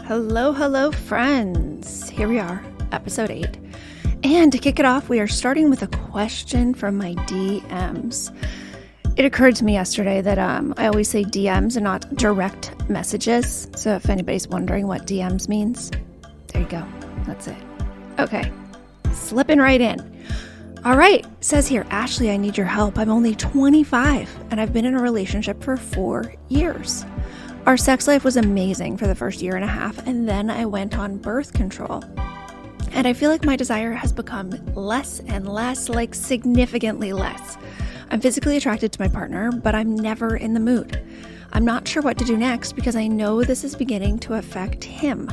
Hello, hello, friends. Here we are, episode 8. And to kick it off, we are starting with a question from my DMs. It occurred to me yesterday that I always say DMs and not direct messages. So if anybody's wondering what DMs means, there you go. That's it. Okay, slipping right in. All right, says here, Ashley, I need your help. I'm only 25 and I've been in a relationship for 4 years. Our sex life was amazing for the first year and a half, and then I went on birth control. And I feel like my desire has become less and less, like significantly less. I'm physically attracted to my partner, but I'm never in the mood. I'm not sure what to do next because I know this is beginning to affect him.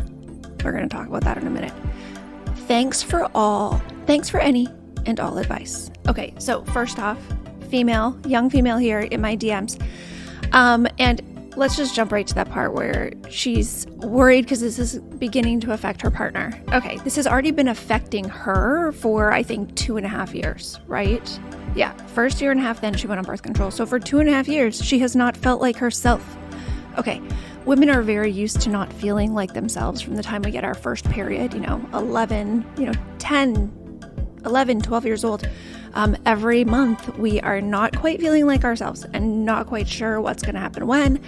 We're going to talk about that in a minute. Thanks for any and all advice. Okay, so first off, young female here in my DMs. And let's just jump right to that part where she's worried because this is beginning to affect her partner. Okay, this has already been affecting her for, I think, 2.5 years, right? Yeah, first year and a half, then she went on birth control. So for 2.5 years, she has not felt like herself. Okay, women are very used to not feeling like themselves from the time we get our first period, 11, 12 years old. Every month we are not quite feeling like ourselves and not quite sure what's going to happen when.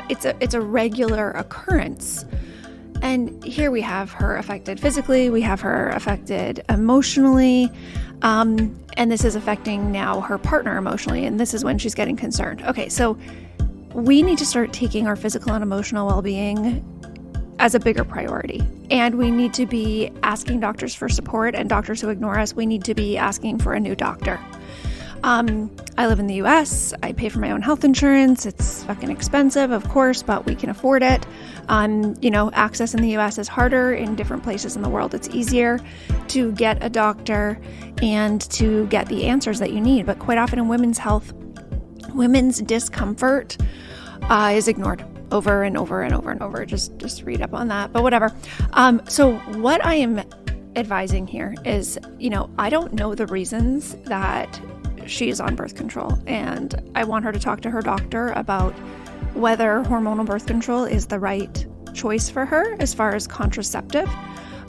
It's a regular occurrence. And here we have her affected physically, we have her affected emotionally, and this is affecting now her partner emotionally, and this is when she's getting concerned. Okay, so we need to start taking our physical and emotional well-being as a bigger priority. And we need to be asking doctors for support, and doctors who ignore us, we need to be asking for a new doctor. I live in the US. I pay for my own health insurance. It's fucking expensive, of course, but we can afford it. Access in the US is harder. In different places in the world, it's easier to get a doctor and to get the answers that you need. But quite often in women's health, women's discomfort is ignored over and over and over and over. Just read up on that, but whatever. So what I am advising here is, I don't know the reasons that she is on birth control, and I want her to talk to her doctor about whether hormonal birth control is the right choice for her as far as contraceptive,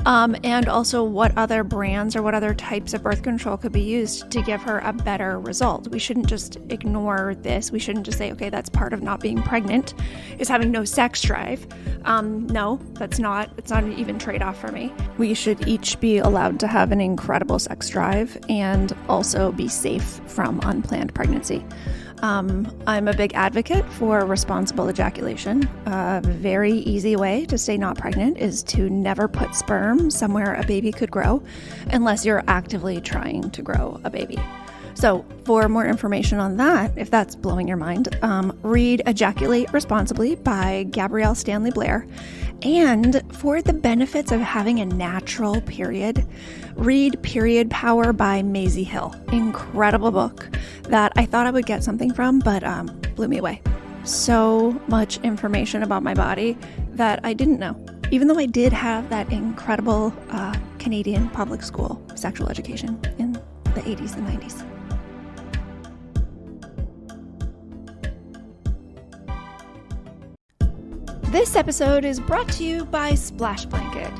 and also what other brands or what other types of birth control could be used to give her a better result. We shouldn't just ignore this. We shouldn't just say, okay, that's part of not being pregnant, is having no sex drive. No, it's not an even trade-off for me. We should each be allowed to have an incredible sex drive and also be safe from unplanned pregnancy. I'm a big advocate for responsible ejaculation. A very easy way to stay not pregnant is to never put sperm somewhere a baby could grow unless you're actively trying to grow a baby. So for more information on that, if that's blowing your mind, read Ejaculate Responsibly by Gabrielle Blair. And for the benefits of having a natural period, read Period Power by Maisie Hill. Incredible book that I thought I would get something from, but blew me away. So much information about my body that I didn't know, even though I did have that incredible Canadian public school sexual education in the 80s and 90s. This episode is brought to you by Splash Blanket,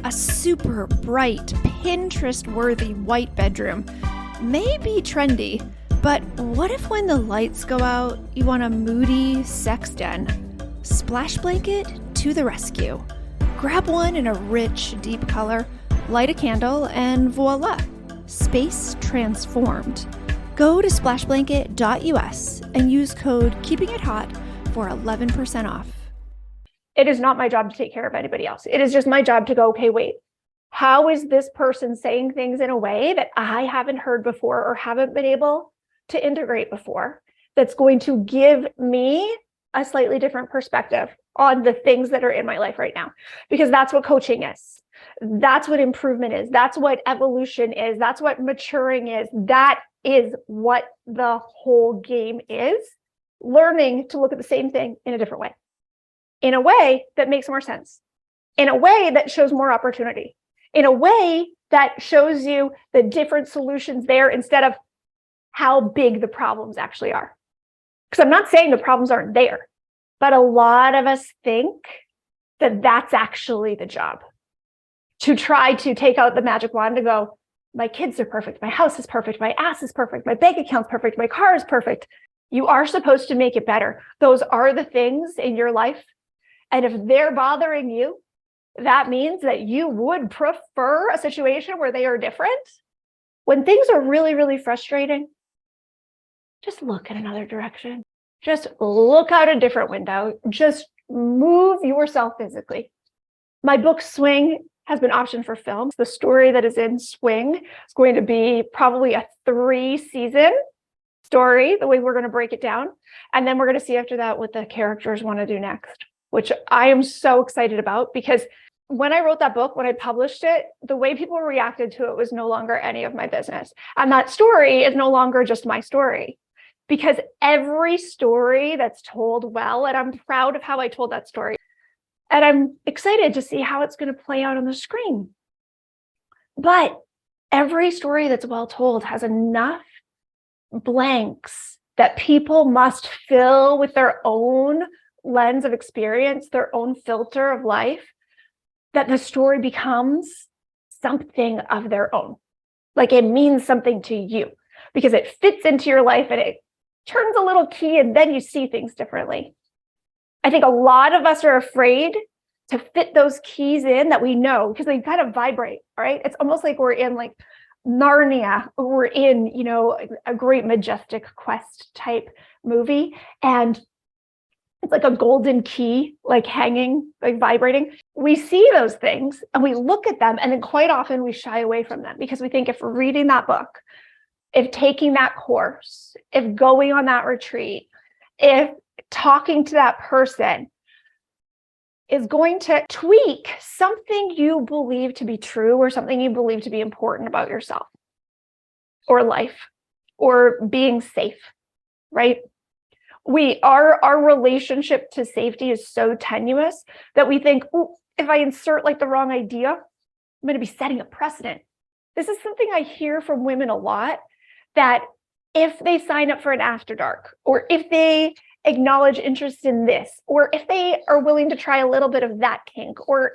a super bright, Pinterest-worthy white bedroom. May be trendy, but what if when the lights go out, you want a moody sex den? Splash Blanket to the rescue. Grab one in a rich, deep color, light a candle, and voila, space transformed. Go to splashblanket.us and use code KEEPINGITHOT for 11% off. It is not my job to take care of anybody else. It is just my job to go, okay, wait, how is this person saying things in a way that I haven't heard before or haven't been able to integrate before that's going to give me a slightly different perspective on the things that are in my life right now? Because that's what coaching is. That's what improvement is. That's what evolution is. That's what maturing is. That is what the whole game is. Learning to look at the same thing in a different way. In a way that makes more sense, in a way that shows more opportunity, in a way that shows you the different solutions there instead of how big the problems actually are. Because I'm not saying the problems aren't there, but a lot of us think that that's actually the job. To try to take out the magic wand to go, my kids are perfect, my house is perfect, my ass is perfect, my bank account's perfect, my car is perfect. You are supposed to make it better. Those are the things in your life. And if they're bothering you, that means that you would prefer a situation where they are different. When things are really, really frustrating, just look in another direction. Just look out a different window. Just move yourself physically. My book Swing has been optioned for film. The story that is in Swing is going to be probably a 3-season story, the way we're going to break it down. And then we're going to see after that what the characters want to do next, which I am so excited about, because when I wrote that book, when I published it, the way people reacted to it was no longer any of my business. And that story is no longer just my story, because every story that's told well, and I'm proud of how I told that story. And I'm excited to see how it's going to play out on the screen. But every story that's well told has enough blanks that people must fill with their own lens of experience, their own filter of life, that the story becomes something of their own. Like it means something to you because it fits into your life and it turns a little key, and then you see things differently. I think a lot of us are afraid to fit those keys in that we know, because they kind of vibrate, right? It's almost like we're in like Narnia, or we're in, you know, a great majestic quest type movie. And it's like a golden key, like hanging, like vibrating. We see those things and we look at them, and then quite often we shy away from them because we think if reading that book, if taking that course, if going on that retreat, if talking to that person is going to tweak something you believe to be true or something you believe to be important about yourself or life or being safe, right? Our relationship to safety is so tenuous that we think, oh, if I insert like the wrong idea, I'm going to be setting a precedent. This is something I hear from women a lot, that if they sign up for an after dark, or if they acknowledge interest in this, or if they are willing to try a little bit of that kink, or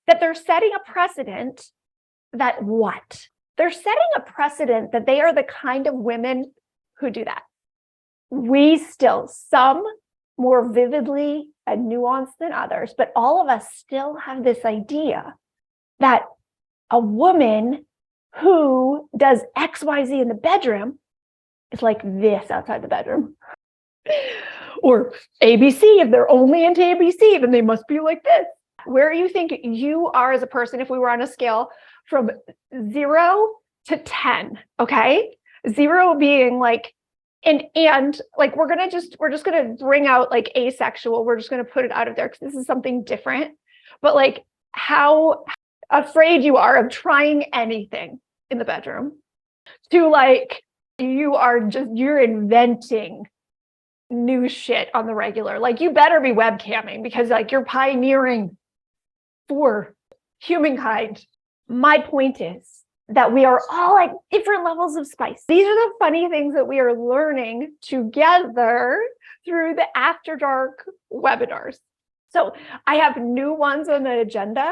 that they're setting a precedent that what? They're setting a precedent that they are the kind of women who do that. We still, some more vividly and nuanced than others, but all of us still have this idea that a woman who does XYZ in the bedroom is like this outside the bedroom. Or ABC, if they're only into ABC, then they must be like this. Where you think you are as a person, if we were on a scale from 0 to 10, okay? 0 being like, and like, we're just gonna bring out like asexual. We're just gonna put it out of there because this is something different. But like how afraid you are of trying anything in the bedroom, to like, you're inventing new shit on the regular. Like you better be webcamming because like you're pioneering for humankind. My point is that we are all at different levels of spice. These are the funny things that we are learning together through the After Dark webinars. So I have new ones on the agenda.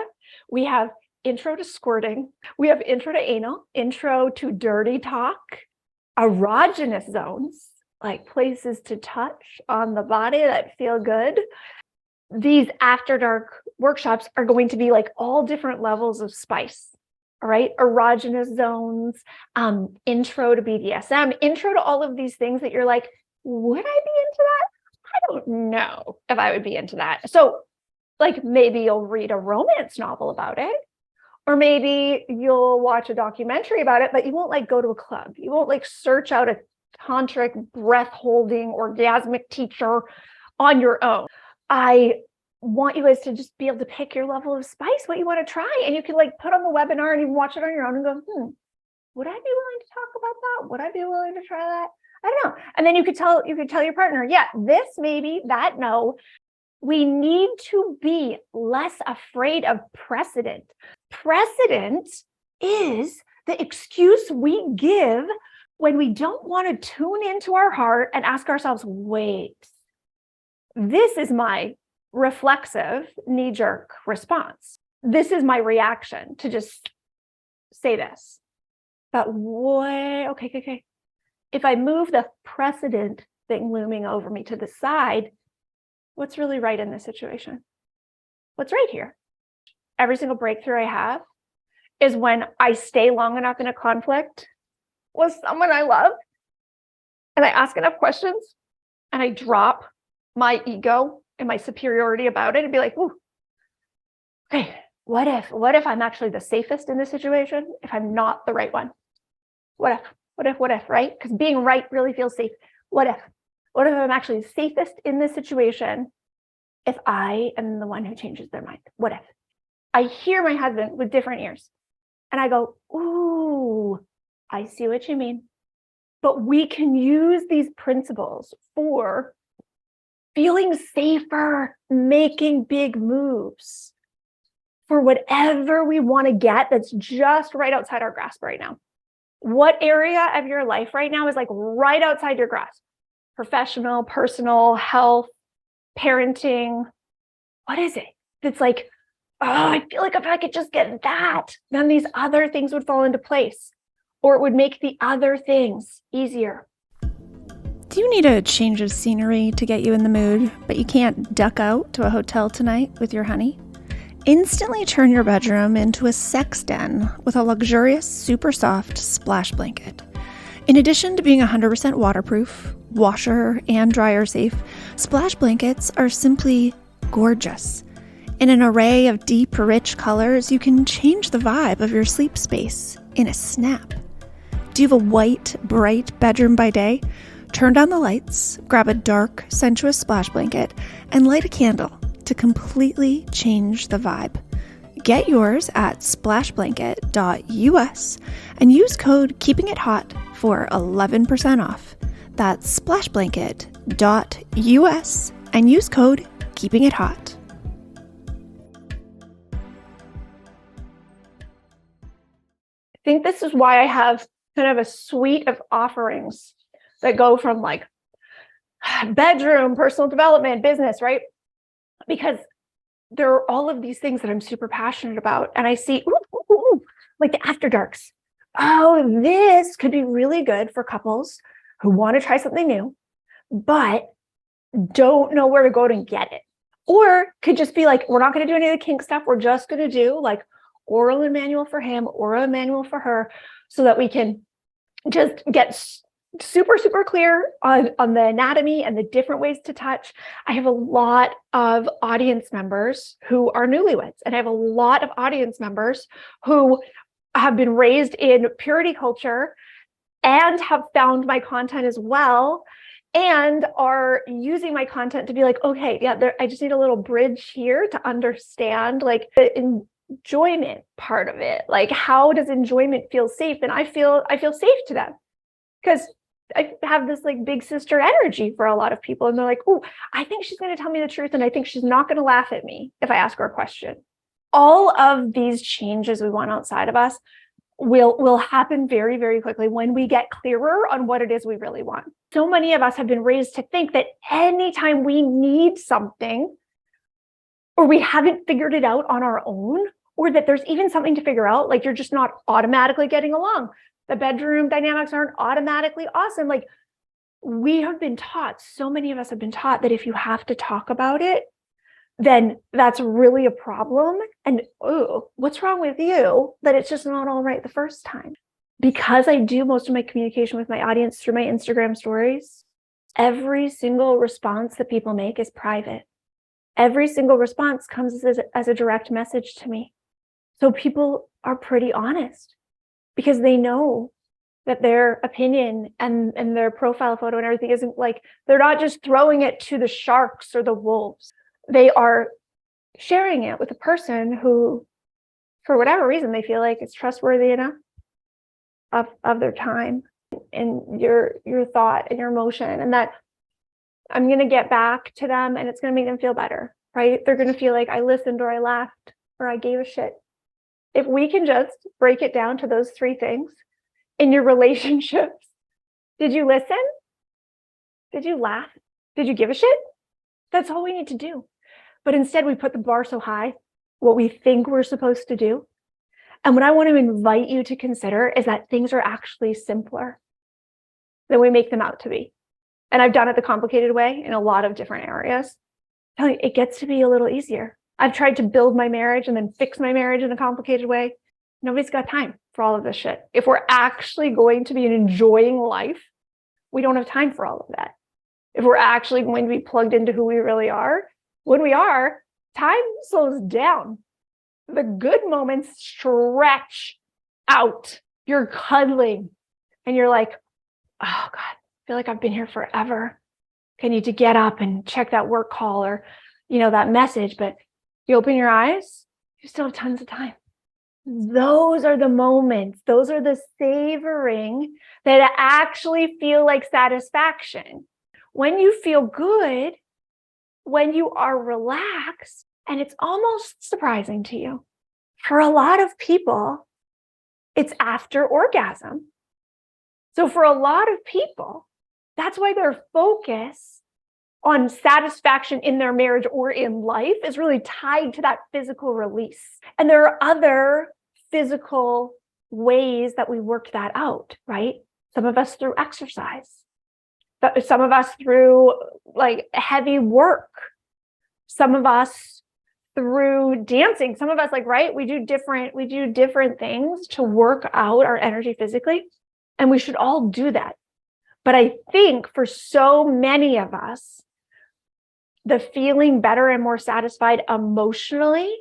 We have intro to squirting. We have intro to anal, intro to dirty talk, erogenous zones, like places to touch on the body that feel good. These After Dark workshops are going to be like all different levels of spice. All right, erogenous zones, intro to BDSM, intro to all of these things that you're like, would I be into that? I don't know if I would be into that. So like maybe you'll read a romance novel about it, or maybe you'll watch a documentary about it, but you won't like go to a club. You won't like search out a tantric breath holding orgasmic teacher on your own. I want you guys to just be able to pick your level of spice, what you want to try. And you can like put on the webinar and even watch it on your own and go, would I be willing to talk about that? Would I be willing to try that? I don't know. And then you could tell your partner, yeah, this maybe, that no. We need to be less afraid of precedent. Precedent is the excuse we give when we don't want to tune into our heart and ask ourselves, wait, this is my reflexive knee-jerk response. This is my reaction to just say this. But okay. If I move the precedent thing looming over me to the side, what's really right in this situation? What's right here? Every single breakthrough I have is when I stay long enough in a conflict with someone I love, and I ask enough questions, and I drop my ego and my superiority about it and be like, ooh, okay, what if I'm actually the safest in this situation if I'm not the right one? What if, right? Because being right really feels safe. What if I'm actually the safest in this situation if I am the one who changes their mind? What if? I hear my husband with different ears and I go, ooh, I see what you mean. But we can use these principles for feeling safer, making big moves for whatever we want to get that's just right outside our grasp right now. What area of your life right now is like right outside your grasp? Professional, personal, health, parenting. What is it? It's like, oh, I feel like if I could just get that, then these other things would fall into place, or it would make the other things easier. Do you need a change of scenery to get you in the mood, but you can't duck out to a hotel tonight with your honey? Instantly turn your bedroom into a sex den with a luxurious, super soft splash blanket. In addition to being 100% waterproof, washer and dryer safe, splash blankets are simply gorgeous. In an array of deep, rich colors, you can change the vibe of your sleep space in a snap. Do you have a white, bright bedroom by day? Turn down the lights, grab a dark, sensuous splash blanket, and light a candle to completely change the vibe. Get yours at splashblanket.us and use code KEEPINGITHOT for 11% off. That's splashblanket.us and use code KEEPINGITHOT. I think this is why I have kind of a suite of offerings that go from like bedroom, personal development, business, right? Because there are all of these things that I'm super passionate about. And I see, like the after darks. Oh, this could be really good for couples who want to try something new, but don't know where to go to get it. Or could just be like, we're not going to do any of the kink stuff. We're just going to do like oral and manual for him, oral and manual for her, so that we can just get super clear on the anatomy and the different ways to touch. I have a lot of audience members who are newlyweds, and I have a lot of audience members who have been raised in purity culture and have found my content as well, and are using my content to be like, okay, yeah, I just need a little bridge here to understand like the enjoyment part of it. Like, how does enjoyment feel safe? And I feel safe to them because I have this like big sister energy for a lot of people. And they're like, oh, I think she's going to tell me the truth. And I think she's not going to laugh at me if I ask her a question. All of these changes we want outside of us will happen very, very quickly when we get clearer on what it is we really want. So many of us have been raised to think that anytime we need something, or we haven't figured it out on our own, or that there's even something to figure out, like you're just not automatically getting along. The bedroom dynamics aren't automatically awesome. Like we have been taught, so many of us have been taught that if you have to talk about it, then that's really a problem. And oh, what's wrong with you? That it's just not all right the first time. Because I do most of my communication with my audience through my Instagram stories, every single response that people make is private. Every single response comes as a direct message to me. So people are pretty honest, because they know that their opinion and their profile photo and everything isn't like, they're not just throwing it to the sharks or the wolves. They are sharing it with a person who, for whatever reason, they feel like it's trustworthy enough of their time and your thought and your emotion, and that I'm going to get back to them and it's going to make them feel better, right? They're going to feel like I listened or I laughed or I gave a shit. If we can just break it down to those three things in your relationships, did you listen? Did you laugh? Did you give a shit? That's all we need to do. But instead we put the bar so high, what we think we're supposed to do. And what I want to invite you to consider is that things are actually simpler than we make them out to be. And I've done it the complicated way in a lot of different areas. It gets to be a little easier. I've tried to build my marriage and then fix my marriage in a complicated way. Nobody's got time for all of this shit. If we're actually going to be enjoying life, we don't have time for all of that. If we're actually going to be plugged into who we really are, when we are, time slows down. The good moments stretch out. You're cuddling and you're like, oh God, I feel like I've been here forever. I need to get up and check that work call or, that message. But you open your eyes, you still have tons of time. Those are the moments. Those are the savoring that actually feel like satisfaction. When you feel good, when you are relaxed, and it's almost surprising to you. For a lot of people, it's after orgasm. So for a lot of people, that's why their focus on satisfaction in their marriage or in life is really tied to that physical release. And there are other physical ways that we work that out, right? Some of us through exercise, but some of us through like heavy work, some of us through dancing, some of us we do different things to work out our energy physically. And we should all do that. But I think for so many of us, the feeling better and more satisfied emotionally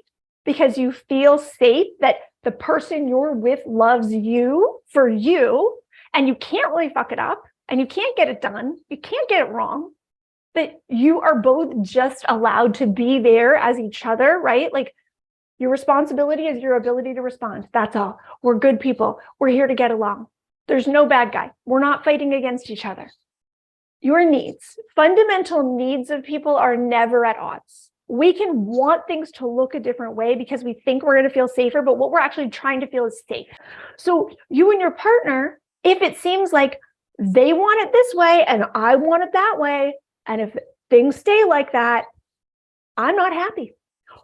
because you feel safe that the person you're with loves you for you, and you can't really fuck it up and you can't get it done. You can't get it wrong. That you are both just allowed to be there as each other, right? Like your responsibility is your ability to respond. That's all. We're good people. We're here to get along. There's no bad guy. We're not fighting against each other. Your needs, fundamental needs of people are never at odds. We can want things to look a different way because we think we're going to feel safer, but what we're actually trying to feel is safe. So you and your partner, if it seems like they want it this way and I want it that way, and if things stay like that, I'm not happy.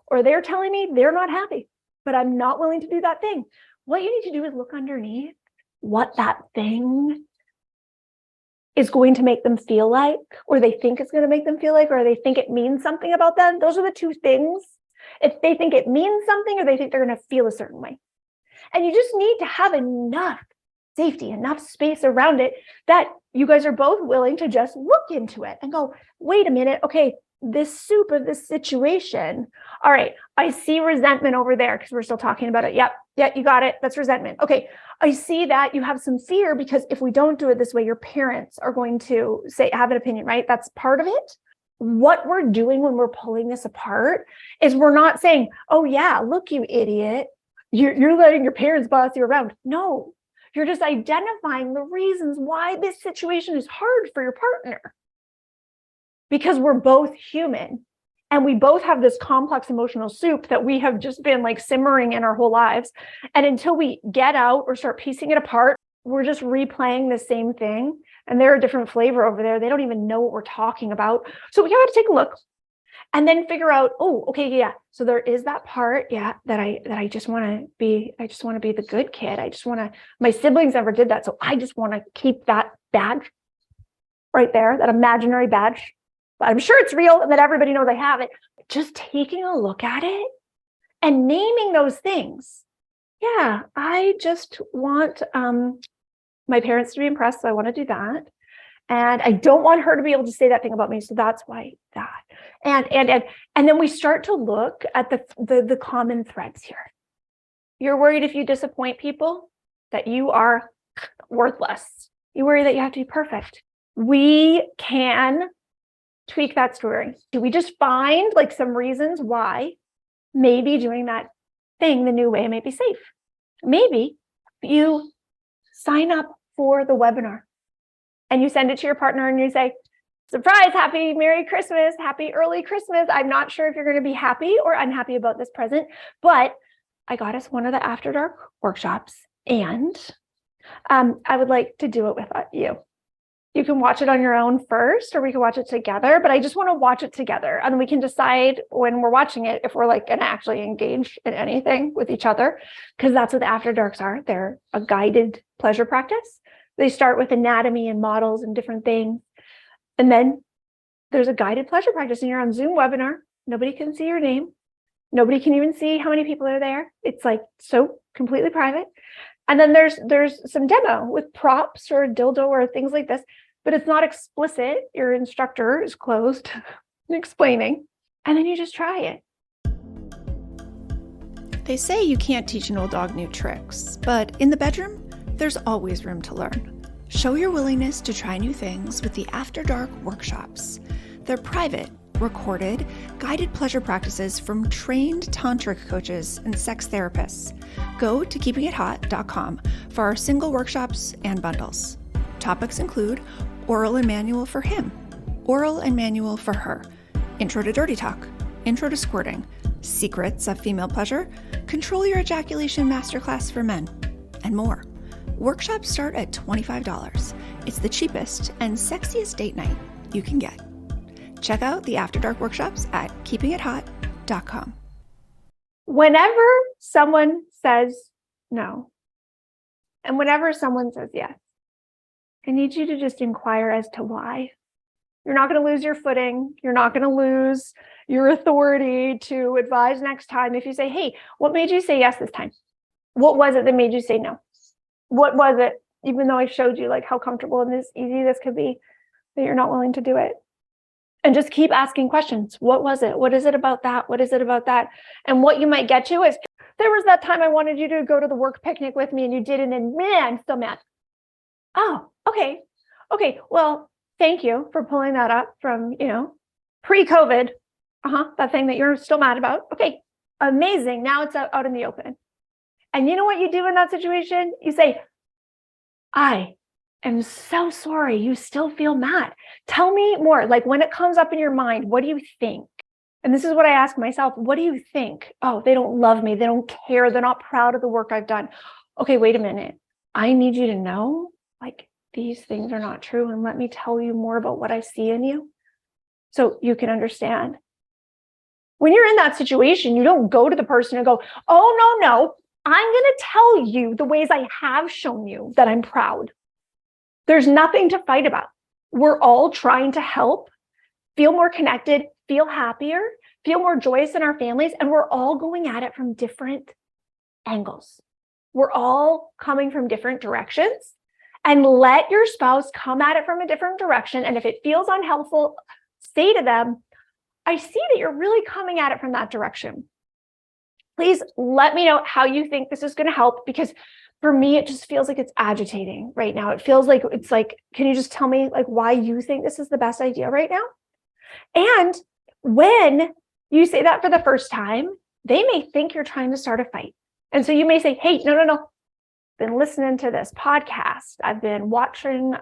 Or they're telling me they're not happy, but I'm not willing to do that thing. What you need to do is look underneath what that thing is going to make them feel like, or they think it's going to make them feel like, or they think it means something about them. Those are the two things. If they think it means something, or they think they're going to feel a certain way. And you just need to have enough safety, enough space around it that you guys are both willing to just look into it and go, wait a minute, okay, this soup of this situation. All right, I see resentment over there because we're still talking about it. Yep, you got it. That's resentment. Okay, I see that you have some fear because if we don't do it this way, your parents are going to have an opinion, right? That's part of it. What we're doing when we're pulling this apart is we're not saying, oh yeah, look, you idiot, you're letting your parents boss you around. No, you're just identifying the reasons why this situation is hard for your partner. Because we're both human and we both have this complex emotional soup that we have just been like simmering in our whole lives. And until we get out or start piecing it apart, we're just replaying the same thing. And they're a different flavor over there. They don't even know what we're talking about. So we got to take a look and then figure out, oh, okay, yeah. So there is that part, yeah, that I just want to be the good kid. My siblings never did that. So I just want to keep that badge right there, that imaginary badge. But I'm sure it's real and that everybody knows I have it. Just taking a look at it and naming those things. Yeah, I just want my parents to be impressed. So I want to do that. And I don't want her to be able to say that thing about me. So that's why that. And then we start to look at the common threads here. You're worried if you disappoint people that you are worthless. You worry that you have to be perfect. We can tweak that story. Do we just find like some reasons why maybe doing that thing the new way may be safe? Maybe you sign up for the webinar and you send it to your partner and you say, surprise, happy Merry Christmas, happy early Christmas. I'm not sure if you're going to be happy or unhappy about this present, but I got us one of the After Dark workshops and I would like to do it with you. You can watch it on your own first, or we can watch it together, but I just want to watch it together. And we can decide when we're watching it if we're like going to actually engage in anything with each other, because that's what the After Darks are. They're a guided pleasure practice. They start with anatomy and models and different things. And then there's a guided pleasure practice, and you're on Zoom webinar. Nobody can see your name. Nobody can even see how many people are there. It's like so completely private. And then there's some demo with props or a dildo or things like this, but it's not explicit. Your instructor is closed and explaining, and then you just try it. They say you can't teach an old dog new tricks, but in the bedroom, there's always room to learn. Show your willingness to try new things with the After Dark workshops. They're private, recorded, guided pleasure practices from trained tantric coaches and sex therapists. Go to keepingithot.com for our single workshops and bundles. Topics include oral and manual for him, oral and manual for her, intro to dirty talk, intro to squirting, secrets of female pleasure, control your ejaculation masterclass for men, and more. Workshops start at $25. It's the cheapest and sexiest date night you can get. Check out the After Dark workshops at keepingithot.com. Whenever someone says no, and whenever someone says yes, I need you to just inquire as to why. You're not going to lose your footing. You're not going to lose your authority to advise next time. If you say, hey, what made you say yes this time? What was it that made you say no? What was it, even though I showed you like how comfortable and this easy this could be, that you're not willing to do it? And just keep asking questions. What was it? What is it about that? What is it about that? And what you might get to is, there was that time I wanted you to go to the work picnic with me and you didn't, and man, I'm still mad. Oh, okay. Okay, well, thank you for pulling that up from, pre-COVID. That thing that you're still mad about. Okay, amazing. Now it's out in the open. And you know what you do in that situation? You say, I am so sorry you still feel mad. Tell me more. Like when it comes up in your mind, what do you think? And this is what I ask myself. What do you think? Oh, they don't love me. They don't care. They're not proud of the work I've done. Okay, wait a minute. I need you to know, like, these things are not true. And let me tell you more about what I see in you so you can understand. When you're in that situation, you don't go to the person and go, oh, no, I'm going to tell you the ways I have shown you that I'm proud. There's nothing to fight about. We're all trying to help, feel more connected, feel happier, feel more joyous in our families, and we're all going at it from different angles. We're all coming from different directions, and let your spouse come at it from a different direction. And if it feels unhelpful, say to them, I see that you're really coming at it from that direction. Please let me know how you think this is going to help, because for me, it just feels like it's agitating right now. It feels like it's like, can you just tell me like why you think this is the best idea right now? And when you say that for the first time, they may think you're trying to start a fight. And so you may say, hey, no. Been listening to this podcast. I've been watching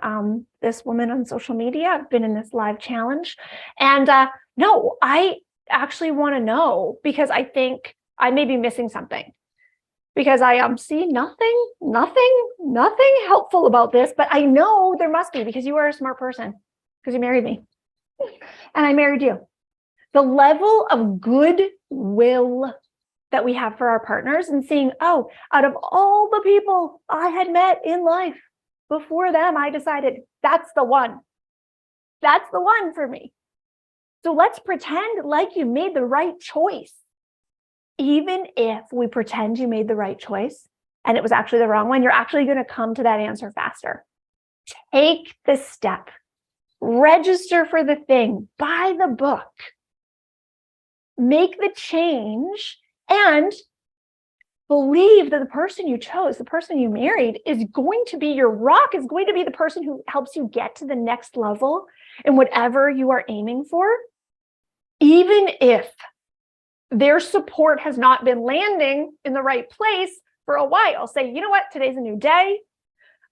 this woman on social media. I've been in this live challenge. And no, I actually want to know, because I think I may be missing something. Because I see nothing helpful about this, but I know there must be, because you are a smart person, because you married me and I married you. The level of goodwill that we have for our partners, and seeing, oh, out of all the people I had met in life before them, I decided that's the one. That's the one for me. So let's pretend like you made the right choice. Even if we pretend you made the right choice and it was actually the wrong one, you're actually going to come to that answer faster. Take the step, register for the thing, buy the book, make the change, and believe that the person you chose, the person you married, is going to be your rock, is going to be the person who helps you get to the next level in whatever you are aiming for, even if their support has not been landing in the right place for a while. Say, you know what, today's a new day.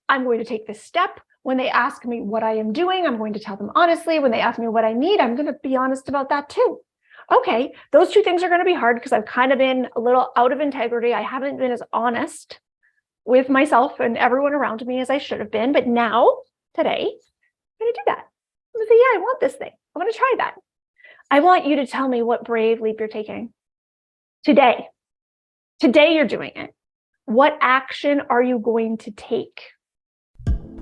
I'm going to take this step. When they ask me what I am doing, I'm going to tell them honestly. When they ask me what I need, I'm going to be honest about that too. Okay, those two things are going to be hard because I've kind of been a little out of integrity. I haven't been as honest with myself and everyone around me as I should have been. But now, today, I'm going to do that. I'm going to say, yeah, I want this thing. I want to try that. I want you to tell me what brave leap you're taking today. Today you're doing it. What action are you going to take?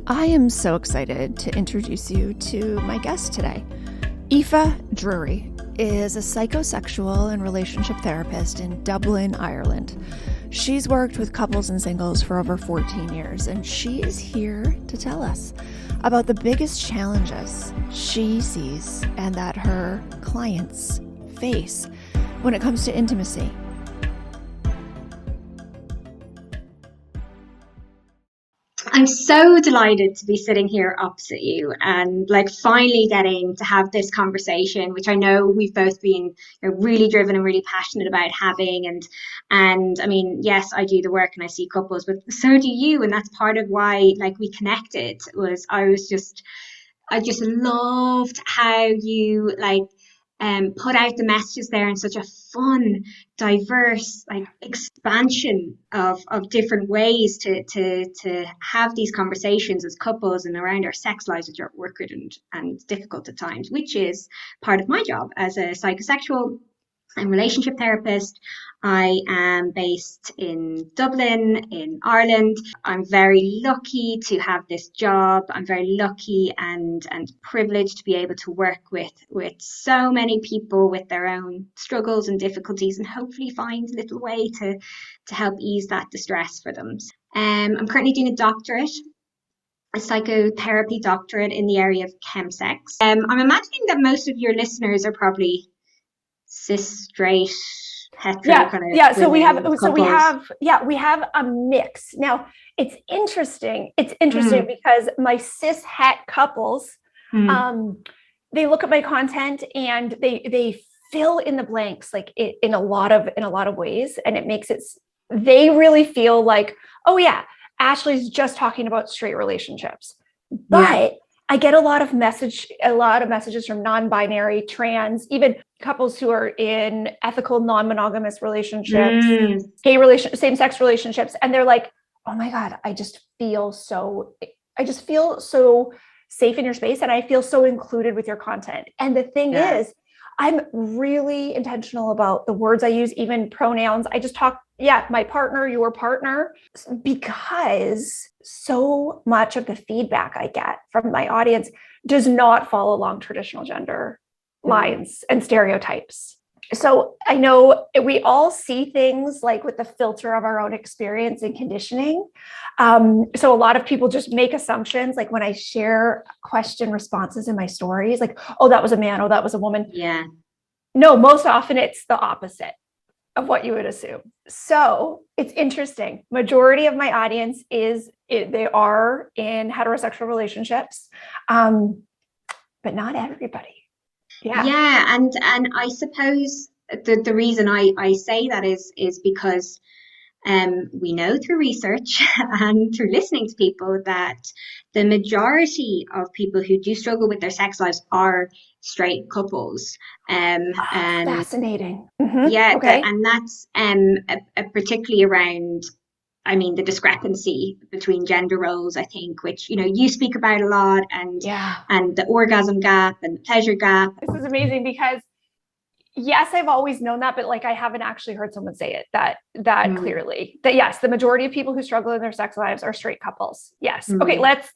I am so excited to introduce you to my guest today. Aoife Drury is a psychosexual and relationship therapist in Dublin, Ireland. She's worked with couples and singles for over 14 years, and she is here to tell us about the biggest challenges she sees and that her clients face when it comes to intimacy. I'm so delighted to be sitting here opposite you and finally getting to have this conversation, which I know we've both been really driven and really passionate about having. And I mean, yes, I do the work and I see couples, but so do you. And that's part of why we connected. I just loved how you put out the messages there in such a fun, diverse, expansion of different ways to have these conversations as couples and around our sex lives, which are awkward and difficult at times, which is part of my job as a psychosexual and relationship therapist. I am based in Dublin, in Ireland. I'm very lucky to have this job. I'm very lucky and privileged to be able to work with so many people with their own struggles and difficulties, and hopefully find a little way to help ease that distress for them. I'm currently doing a psychotherapy doctorate in the area of chemsex. I'm imagining that most of your listeners are probably cis, straight, hetero kind of so we have couples. we have a mix. Now it's interesting because my cis het couples they look at my content and they fill in the blanks in a lot of ways, and it makes it, they really feel like, oh yeah, Ashley's just talking about straight relationships. But I get a lot of messages from non-binary, trans, even couples who are in ethical, non-monogamous relationships, same-sex relationships. And they're like, oh my God, I just feel so safe in your space. And I feel so included with your content. And the thing is, I'm really intentional about the words I use, even pronouns. I just talk, my partner, your partner, because so much of the feedback I get from my audience does not follow along traditional gender lines and stereotypes. So I know we all see things with the filter of our own experience and conditioning. So a lot of people just make assumptions, when I share question responses in my stories, oh, that was a man, oh, that was a woman. Yeah. No, most often it's the opposite of what you would assume. So it's interesting. Majority of my audience they are in heterosexual relationships, but not everybody. Yeah, and I suppose the reason I say that is because we know through research and through listening to people that the majority of people who do struggle with their sex lives are straight couples. And fascinating. and that's particularly around, I mean, the discrepancy between gender roles, I think, which, you speak about a lot, and the orgasm gap and the pleasure gap. This is amazing because, yes, I've always known that, but I haven't actually heard someone say it that clearly. That yes, the majority of people who struggle in their sex lives are straight couples. Yes. Okay, let's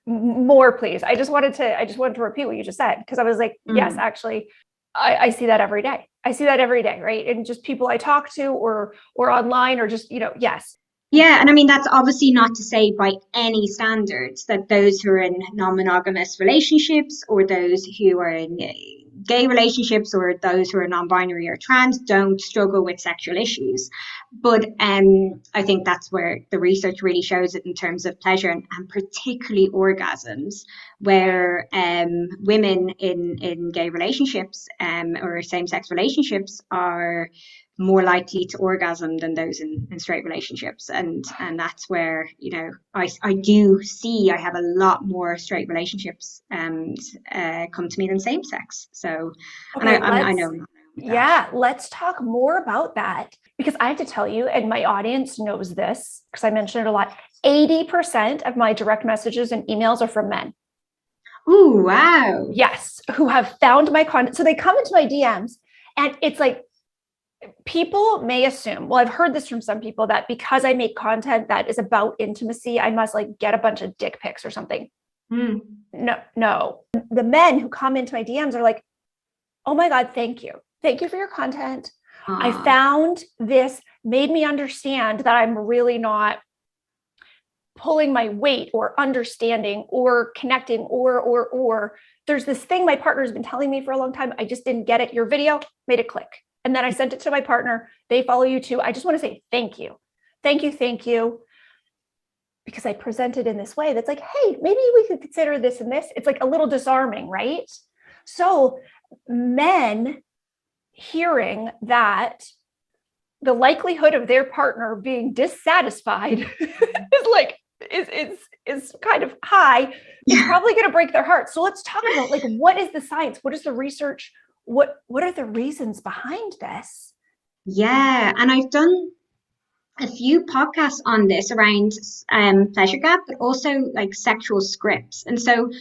more, please. I just wanted to repeat what you just said, because I was like, yes, actually, I see that every day. I see that every day, right? And just people I talk to or online, or just, yes. Yeah, and I mean, that's obviously not to say by any standards that those who are in non-monogamous relationships, or those who are in gay relationships, or those who are non-binary or trans don't struggle with sexual issues. But I think that's where the research really shows it in terms of pleasure, and particularly orgasms, where women in gay relationships or same-sex relationships are more likely to orgasm than those in straight relationships, and that's where I do see I have a lot more straight relationships come to me than same sex. So okay, I know. Let's talk more about that, because I have to tell you, and my audience knows this because I mention it a lot, 80% of my direct messages and emails are from men. Ooh, wow. Yes, who have found my content. So they come into my DMs, and it's like, people may assume, well, I've heard this from some people, that because I make content that is about intimacy, I must like get a bunch of dick pics or something. No. The men who come into my DMs are like, oh my God, thank you. Thank you for your content. I found this, made me understand that I'm really not pulling my weight or understanding or connecting or there's this thing my partner's been telling me for a long time. I just didn't get it. Your video made it click. And then I sent it to my partner. They follow you too. I just want to say thank you. Thank you. Because I presented in this way that's like, hey, maybe we could consider this and this. It's like a little disarming, right? So men hearing that the likelihood of their partner being dissatisfied is kind of high. It's probably going to break their heart. So let's talk about like, what is the science? What is the research? What are the reasons behind this? Yeah, and I've done a few podcasts on this around pleasure gap, but also like sexual scripts. And so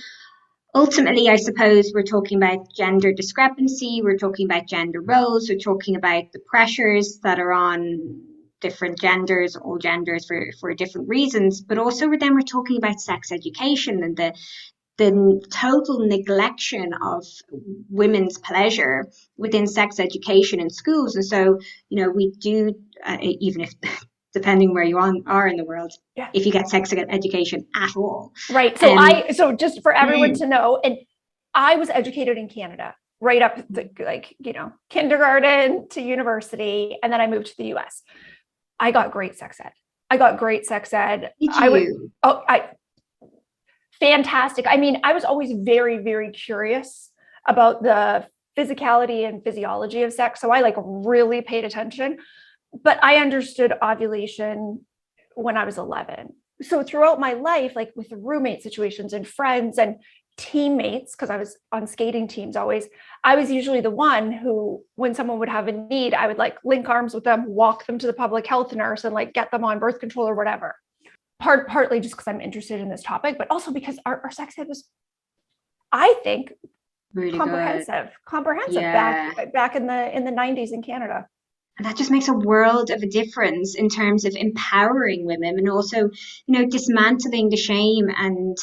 ultimately, I suppose we're talking about gender discrepancy, we're talking about gender roles, we're talking about the pressures that are on different genders, all genders for different reasons, but also then we're talking about sex education and the total neglection of women's pleasure within sex education in schools. And so, we do, even if depending where you are in the world, if you get sex education at all. Right. So so just for everyone to know, and I was educated in Canada, right up kindergarten to university. And then I moved to the US. I got great sex ed. Did you? Fantastic. I mean, I was always very, very curious about the physicality and physiology of sex. So I like really paid attention, but I understood ovulation when I was 11. So throughout my life, like with roommate situations and friends and teammates, because I was on skating teams always, I was usually the one who, when someone would have a need, I would like link arms with them, walk them to the public health nurse and like get them on birth control or whatever. Partly just because I'm interested in this topic, but also because our sex ed was, I think, really comprehensive Yeah. back in the 90s in Canada. And that just makes a world of a difference in terms of empowering women and also, dismantling the shame and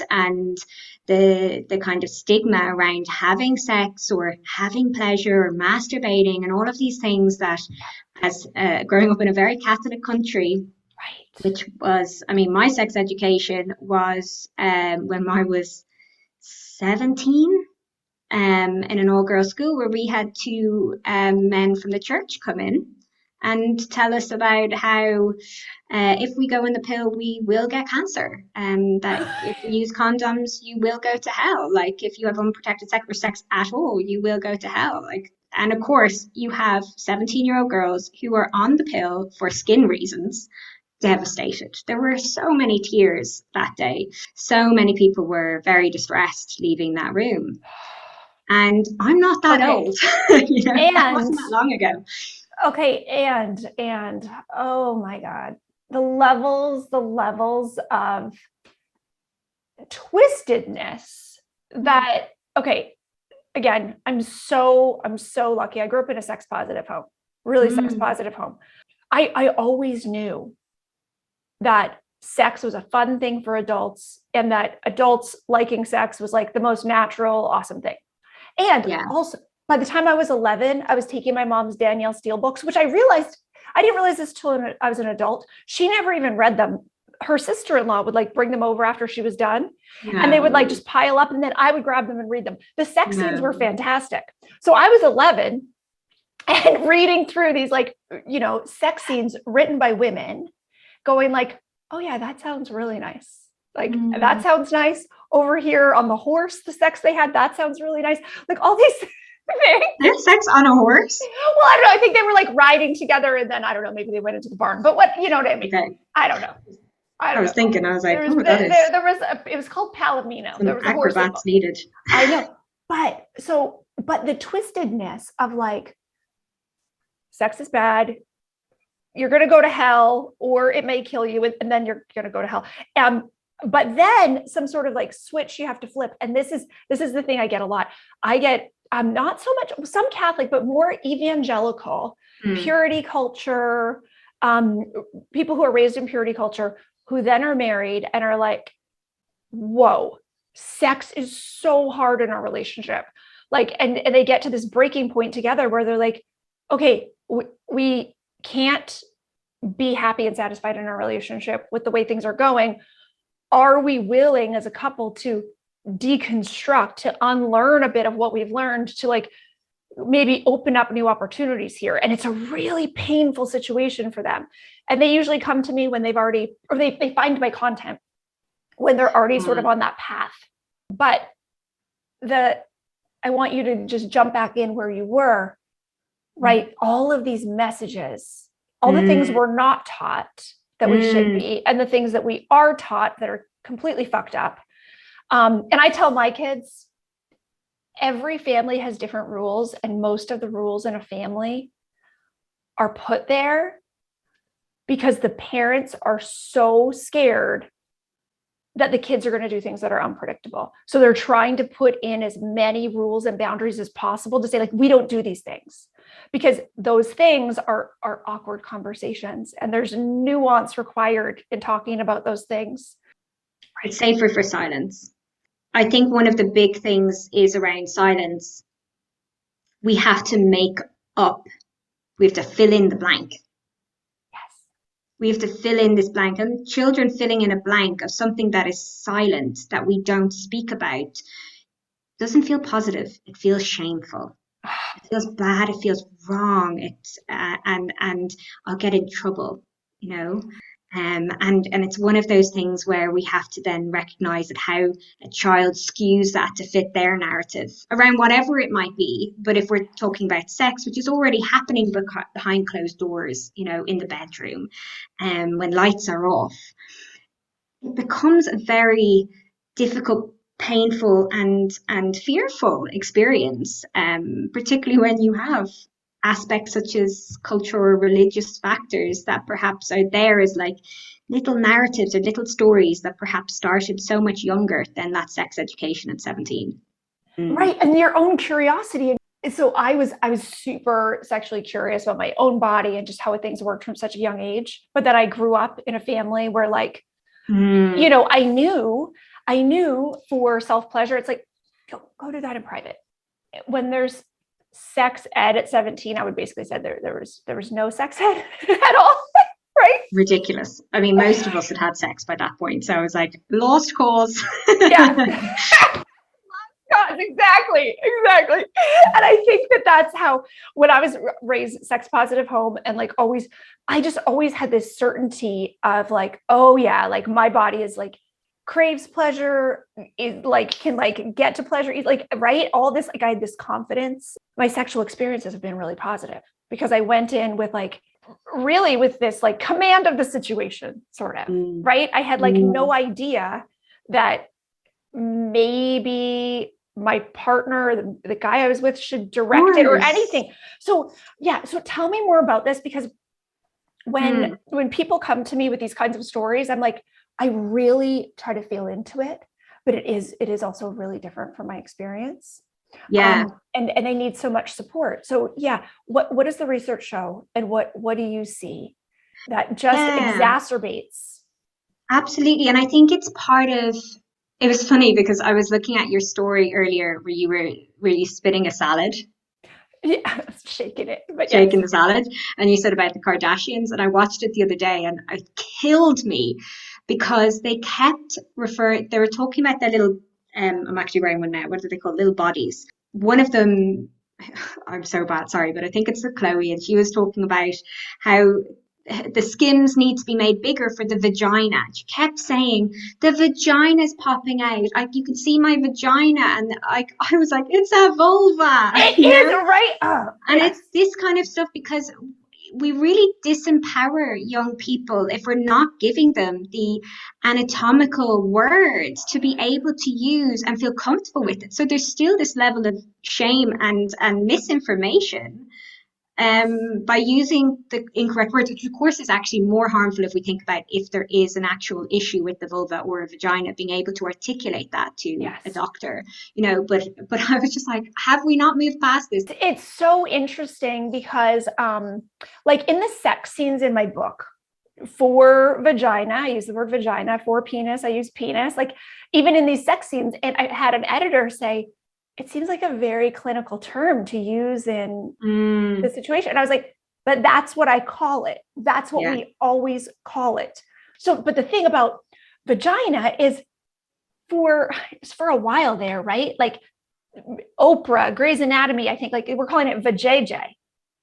the kind of stigma around having sex or having pleasure or masturbating and all of these things that, as growing up in a very Catholic country, which was, my sex education was when I was 17 in an all-girls school where we had two men from the church come in and tell us about how if we go in the pill, we will get cancer. That if we use condoms, you will go to hell. Like if you have unprotected sex or sex at all, you will go to hell. And of course, you have 17-year-old girls who are on the pill for skin reasons, devastated. There were so many tears that day. So many people were very distressed leaving that room. And I'm not that old. That wasn't that long ago. Okay, and oh my God, the levels of twistedness that, okay, again, I'm so lucky. I grew up in a sex positive home, really sex positive home. I always knew that sex was a fun thing for adults and that adults liking sex was like the most natural, awesome thing. And also, by the time I was 11, I was taking my mom's Danielle Steele books, which I didn't realize this till I was an adult. She never even read them. Her sister-in-law would like bring them over after she was done and they would like just pile up and then I would grab them and read them. The sex scenes were fantastic. So I was 11 and reading through these like, sex scenes written by women going like, oh yeah, that sounds really nice. Like that sounds nice. Over here on the horse, the sex they had, that sounds really nice. Like all these things. They had sex on a horse? Well, I don't know. I think they were like riding together and then I don't know, maybe they went into the barn. But what, you know what I mean? Okay. I don't know. I was thinking, I was like, it was called Palomino. There was a horse acrobats needed. I know. But the twistedness of like, sex is bad. You're going to go to hell or it may kill you and then you're going to go to hell. But then some sort of like switch you have to flip. And this is the thing I get a lot. I get not so much some Catholic, but more evangelical, purity culture, people who are raised in purity culture who then are married and are like, whoa, sex is so hard in our relationship. Like, and they get to this breaking point together where they're like, okay, we can't be happy and satisfied in our relationship with the way things are going. Are we willing as a couple to deconstruct, to unlearn a bit of what we've learned, to like maybe open up new opportunities here? And it's a really painful situation for them. And they usually come to me when they've already, or they find my content when they're already sort of on that path. But I want you to just jump back in where you were, right? All of these messages, all the things we're not taught that we should be, and the things that we are taught that are completely fucked up. And I tell my kids, every family has different rules, and most of the rules in a family are put there because the parents are so scared that the kids are going to do things that are unpredictable. So they're trying to put in as many rules and boundaries as possible to say, like, we don't do these things, because those things are awkward conversations, and there's nuance required in talking about those things. It's safer for silence. I think one of the big things is around silence. We have to make up. We have to fill in the blank. We have to fill in this blank, and children filling in a blank of something that is silent, that we don't speak about, doesn't feel positive. It feels shameful. It feels bad. It feels wrong. It's and I'll get in trouble, you know. And it's one of those things where we have to then recognize that how a child skews that to fit their narrative around whatever it might be. But if we're talking about sex, which is already happening behind closed doors, you know, in the bedroom, when lights are off, it becomes a very difficult, painful and fearful experience, particularly when you have aspects such as cultural or religious factors that perhaps are there as like little narratives or little stories that perhaps started so much younger than that sex education at 17. Right. And your own curiosity. So I was super sexually curious about my own body and just how things worked from such a young age. But then I grew up in a family where, like, you know, I knew for self-pleasure, it's like, go do that in private. When there's sex ed at 17, I would basically say there was no sex ed at all, right? Ridiculous. I mean, most of us had sex by that point, so I was like, lost cause. Yeah. God, exactly. And I think that's how, when I was raised sex positive home, and like I just always had this certainty of like, oh yeah, like my body is like craves pleasure, is like can like get to pleasure, like, right? All this, like I had this confidence. My sexual experiences have been really positive because I went in with like really with this like command of the situation, sort of, right? I had like no idea that maybe my partner, the guy I was with, should direct it or anything. So yeah, so tell me more about this, because when people come to me with these kinds of stories, I'm like, I really try to feel into it, but it is also really different from my experience. Yeah. And they need so much support. So yeah, what does the research show, and what do you see that just exacerbates? Absolutely. And I think it's part of, it was funny because I was looking at your story earlier where you were you spitting a salad? Yeah, shaking it. But shaking the salad. And you said about the Kardashians, and I watched it the other day and it killed me because they kept they were talking about their little, I'm actually wearing one now, what do they call little bodies? One of them, I'm so bad, sorry, but I think it's Chloe, and she was talking about how the skims need to be made bigger for the vagina. She kept saying the vagina's popping out, like you can see my vagina, and I was like, it's a vulva. It is, right? And it's this kind of stuff, because we really disempower young people if we're not giving them the anatomical words to be able to use and feel comfortable with it. So there's still this level of shame and misinformation by using the incorrect words, which of course is actually more harmful if we think about if there is an actual issue with the vulva or a vagina, being able to articulate that to a doctor, but I was just like, have we not moved past this? It's so interesting because like in the sex scenes in my book, for vagina, I use the word vagina. For penis, I use penis. Like even in these sex scenes, and I had an editor say, it seems like a very clinical term to use in the situation. And I was like, but that's what I call it. That's what we always call it. So, but the thing about vagina is for a while there, right? Like Oprah, Grey's Anatomy, I think like we're calling it vajayjay,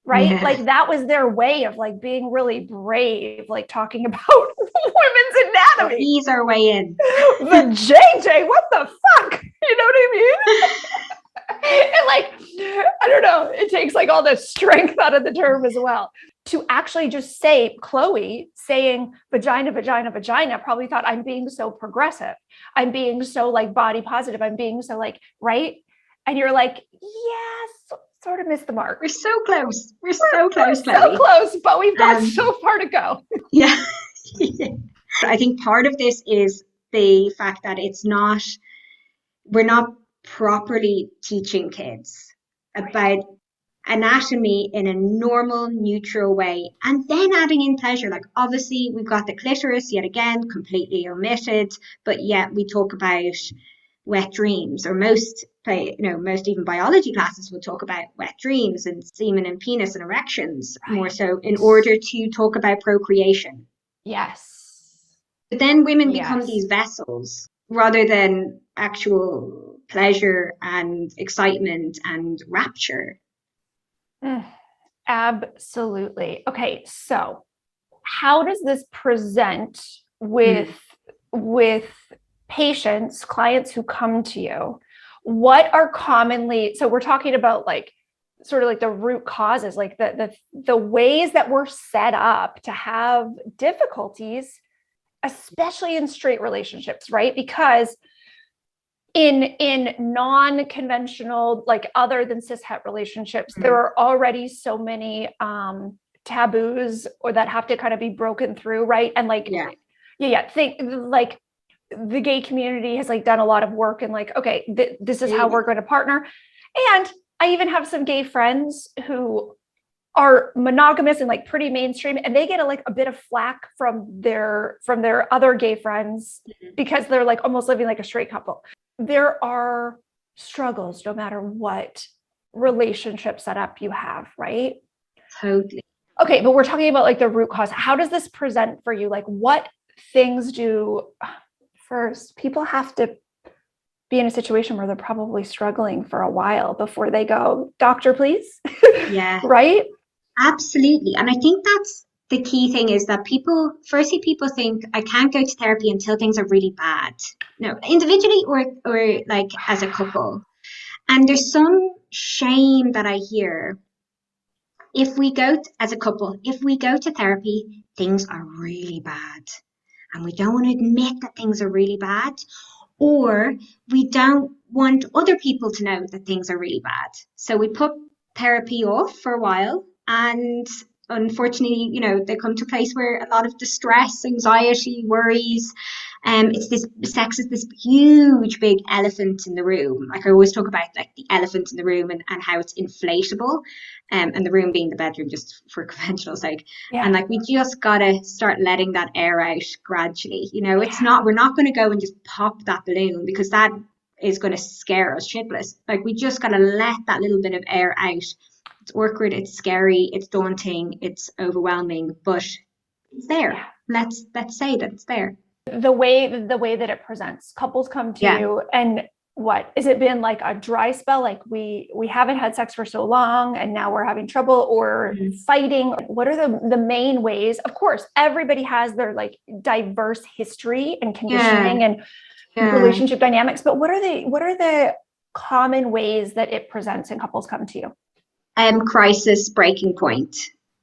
right? Yeah. Like that was their way of like being really brave, like talking about women's anatomy. Ease our way in. Vajayjay, what the fuck? You know what I mean? And like, I don't know, it takes like all the strength out of the term as well. To actually just say, Chloe saying vagina, vagina, vagina, probably thought I'm being so progressive. I'm being so like body positive. I'm being so like, right? And you're like, yes, sort of missed the mark. We're so close. We're so close, Chloe. So close, but we've got so far to go. Yeah. I think part of this is the fact that we're not properly teaching kids about anatomy in a normal, neutral way, and then adding in pleasure. Like obviously we've got the clitoris yet again completely omitted, but yet we talk about wet dreams, or most even biology classes will talk about wet dreams and semen and penis and erections more so in order to talk about procreation. Yes. But then women become these vessels rather than actual pleasure and excitement and rapture. Absolutely. Okay, so how does this present with patients, clients who come to you? What are commonly, so we're talking about like sort of like the root causes, like the ways that we're set up to have difficulties, especially in straight relationships, right? Because in non-conventional, like other than cis-het relationships, there are already so many taboos or that have to kind of be broken through, right? And like, think like the gay community has like done a lot of work and like, okay, this is how we're going to partner. And I even have some gay friends who are monogamous and like pretty mainstream, and they get a bit of flack from their other gay friends because they're like almost living like a straight couple. There are struggles no matter what relationship setup you have, right? Totally. Okay, but we're talking about like the root cause. How does this present for you? Like what things do first? People have to be in a situation where they're probably struggling for a while before they go, doctor, please. Yeah. Right? Absolutely. And I think that's the key thing, is that people think I can't go to therapy until things are really bad. No, individually or like as a couple. And there's some shame that I hear. If we go as a couple, if we go to therapy, things are really bad. And we don't want to admit that things are really bad. Or we don't want other people to know that things are really bad. So we put therapy off for a while. And unfortunately, they come to a place where a lot of distress, anxiety, worries, sex is this huge, big elephant in the room. Like I always talk about like the elephant in the room and how it's inflatable, and the room being the bedroom, just for conventional sake. Yeah. And like, we just got to start letting that air out gradually. We're not going to go and just pop that balloon, because that is going to scare us shitless. Like we just got to let that little bit of air out. It's awkward, it's scary, it's daunting, it's overwhelming, but it's there. Yeah. Let's say that it's there. The way that it presents, couples come to you, and what is it been like a dry spell? Like we haven't had sex for so long, and now we're having trouble, or fighting. What are the main ways? Of course, everybody has their like diverse history and conditioning and relationship dynamics, but what are the common ways that it presents and couples come to you? Crisis, breaking point.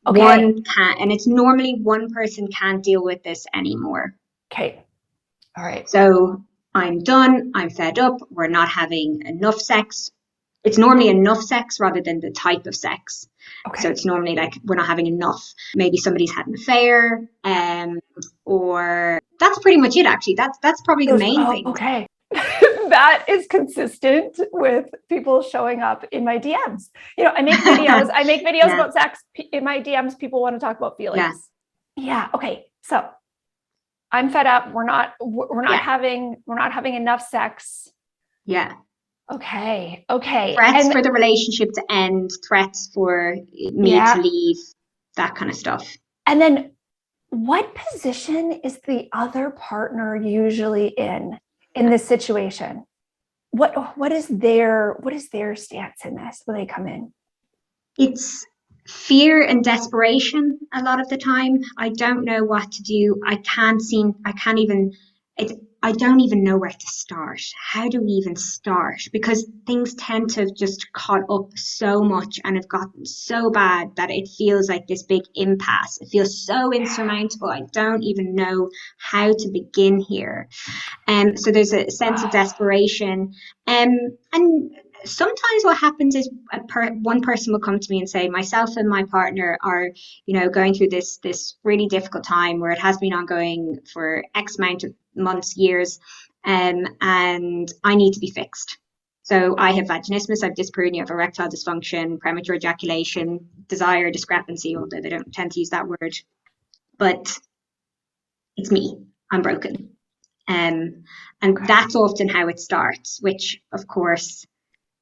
Okay. And it's normally one person can't deal with this anymore. Okay. All right. So I'm done. I'm fed up. We're not having enough sex. It's normally enough sex rather than the type of sex. Okay. So it's normally like we're not having enough. Maybe somebody's had an affair, or that's pretty much it. Actually, that's probably the main thing. Okay. That is consistent with people showing up in my DMs. You know, I make videos. Yeah. about sex. In my DMs, people want to talk about feelings. Yeah. Okay. So I'm fed up. We're not having enough sex. Yeah. Okay. Threats for the relationship to end, threats for me to leave, that kind of stuff. And then what position is the other partner usually in this situation? What is their stance in this when they come in? It's fear and desperation a lot of the time. I don't know what to do. I don't even know where to start. How do we even start? Because things tend to have just caught up so much and have gotten so bad that it feels like this big impasse. It feels so insurmountable. I don't even know how to begin here. So there's a sense of desperation. And sometimes what happens is one person will come to me and say, myself and my partner are, going through this really difficult time where it has been ongoing for X amount of months, years, and I need to be fixed. So I have vaginismus, I have dyspareunia, I have erectile dysfunction, premature ejaculation, desire discrepancy, although they don't tend to use that word. But it's me. I'm broken. And that's often how it starts, which, of course,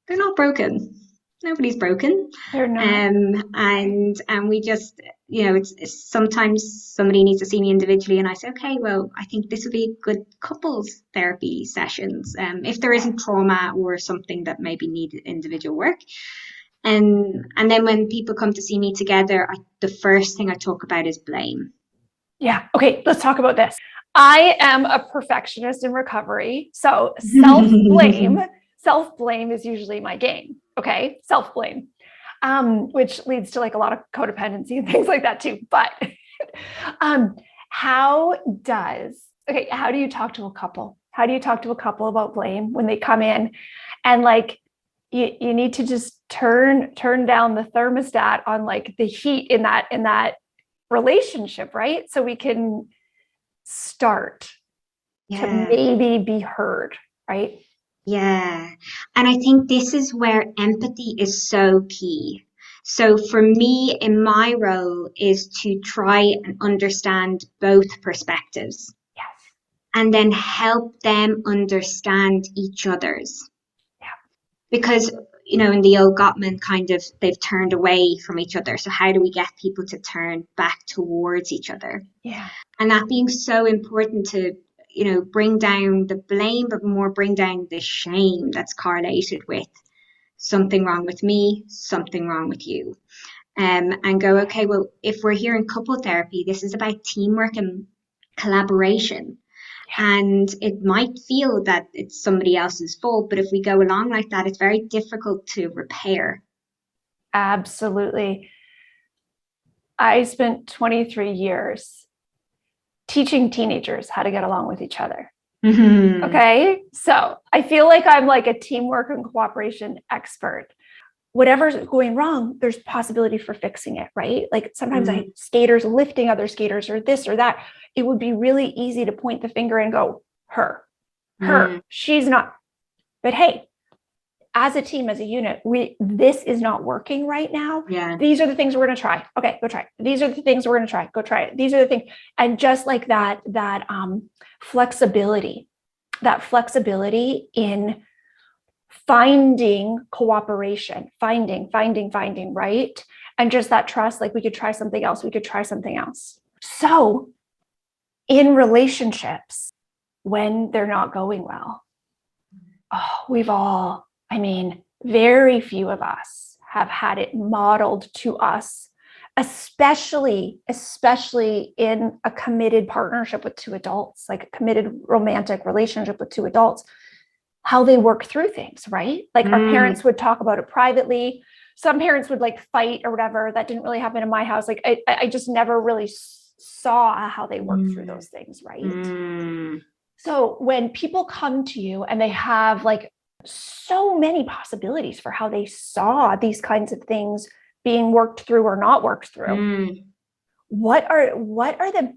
they're not broken. Nobody's broken. They're not. And we just, it's sometimes somebody needs to see me individually, and I say, okay, well, I think this would be good couples therapy sessions, if there isn't trauma or something that maybe need individual work. And then when people come to see me together, the first thing I talk about is blame. Yeah. Okay. Let's talk about this. I am a perfectionist in recovery. So self-blame is usually my game. Okay. Self-blame, which leads to like a lot of codependency and things like that too. But, how do you talk to a couple? How do you talk to a couple about blame when they come in and like, you need to just turn down the thermostat on like the heat in that relationship, right? So we can start to maybe be heard, right? Yeah. And I think this is where empathy is so key. So for me, in my role is to try and understand both perspectives. Yes. And then help them understand each other's. Yeah. Because, in the old Gottman kind of, they've turned away from each other. So how do we get people to turn back towards each other? Yeah. And that being so important to, bring down the blame, but more bring down the shame that's correlated with something wrong with me, something wrong with you. And go, okay, well, if we're here in couple therapy, this is about teamwork and collaboration. And it might feel that it's somebody else's fault, but if we go along like that, it's very difficult to repair. Absolutely. I spent 23 years teaching teenagers how to get along with each other. Mm-hmm. Okay. So I feel like I'm like a teamwork and cooperation expert. Whatever's going wrong, there's possibility for fixing it, right? Like sometimes I have skaters lifting other skaters or this or that. It would be really easy to point the finger and go, her, she's not. But hey, as a team, as a unit, this is not working right now. Yeah. These are the things we're going to try. Okay, go try it. These are the things we're going to try. Go try it. These are the things. And just like that flexibility in finding cooperation, finding, right? And just that trust, like we could try something else. So in relationships, when they're not going well, very few of us have had it modeled to us, especially in a committed partnership with two adults, like a committed romantic relationship with two adults, how they work through things, right? Like our parents would talk about it privately. Some parents would like fight or whatever. That didn't really happen in my house. Like I just never really saw how they work through those things, right? So when people come to you and they have like so many possibilities for how they saw these kinds of things being worked through or not worked through. What are the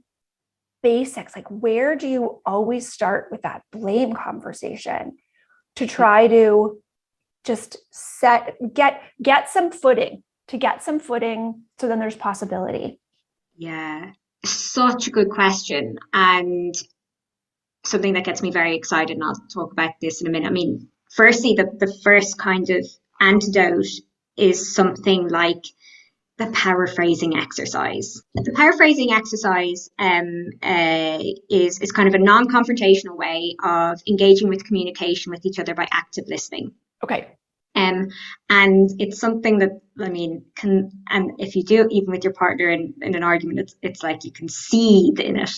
basics? Like, where do you always start with that blame conversation to try to just get some footing, so then there's possibility? Yeah, such a good question, and something that gets me very excited, and I'll talk about this in a minute. I mean, firstly, the first kind of antidote is something like the paraphrasing exercise. The paraphrasing exercise is kind of a non-confrontational way of engaging with communication with each other by active listening. Okay. And it's something that, I mean, and if you do it even with your partner in an argument, it's like you can seethe in it.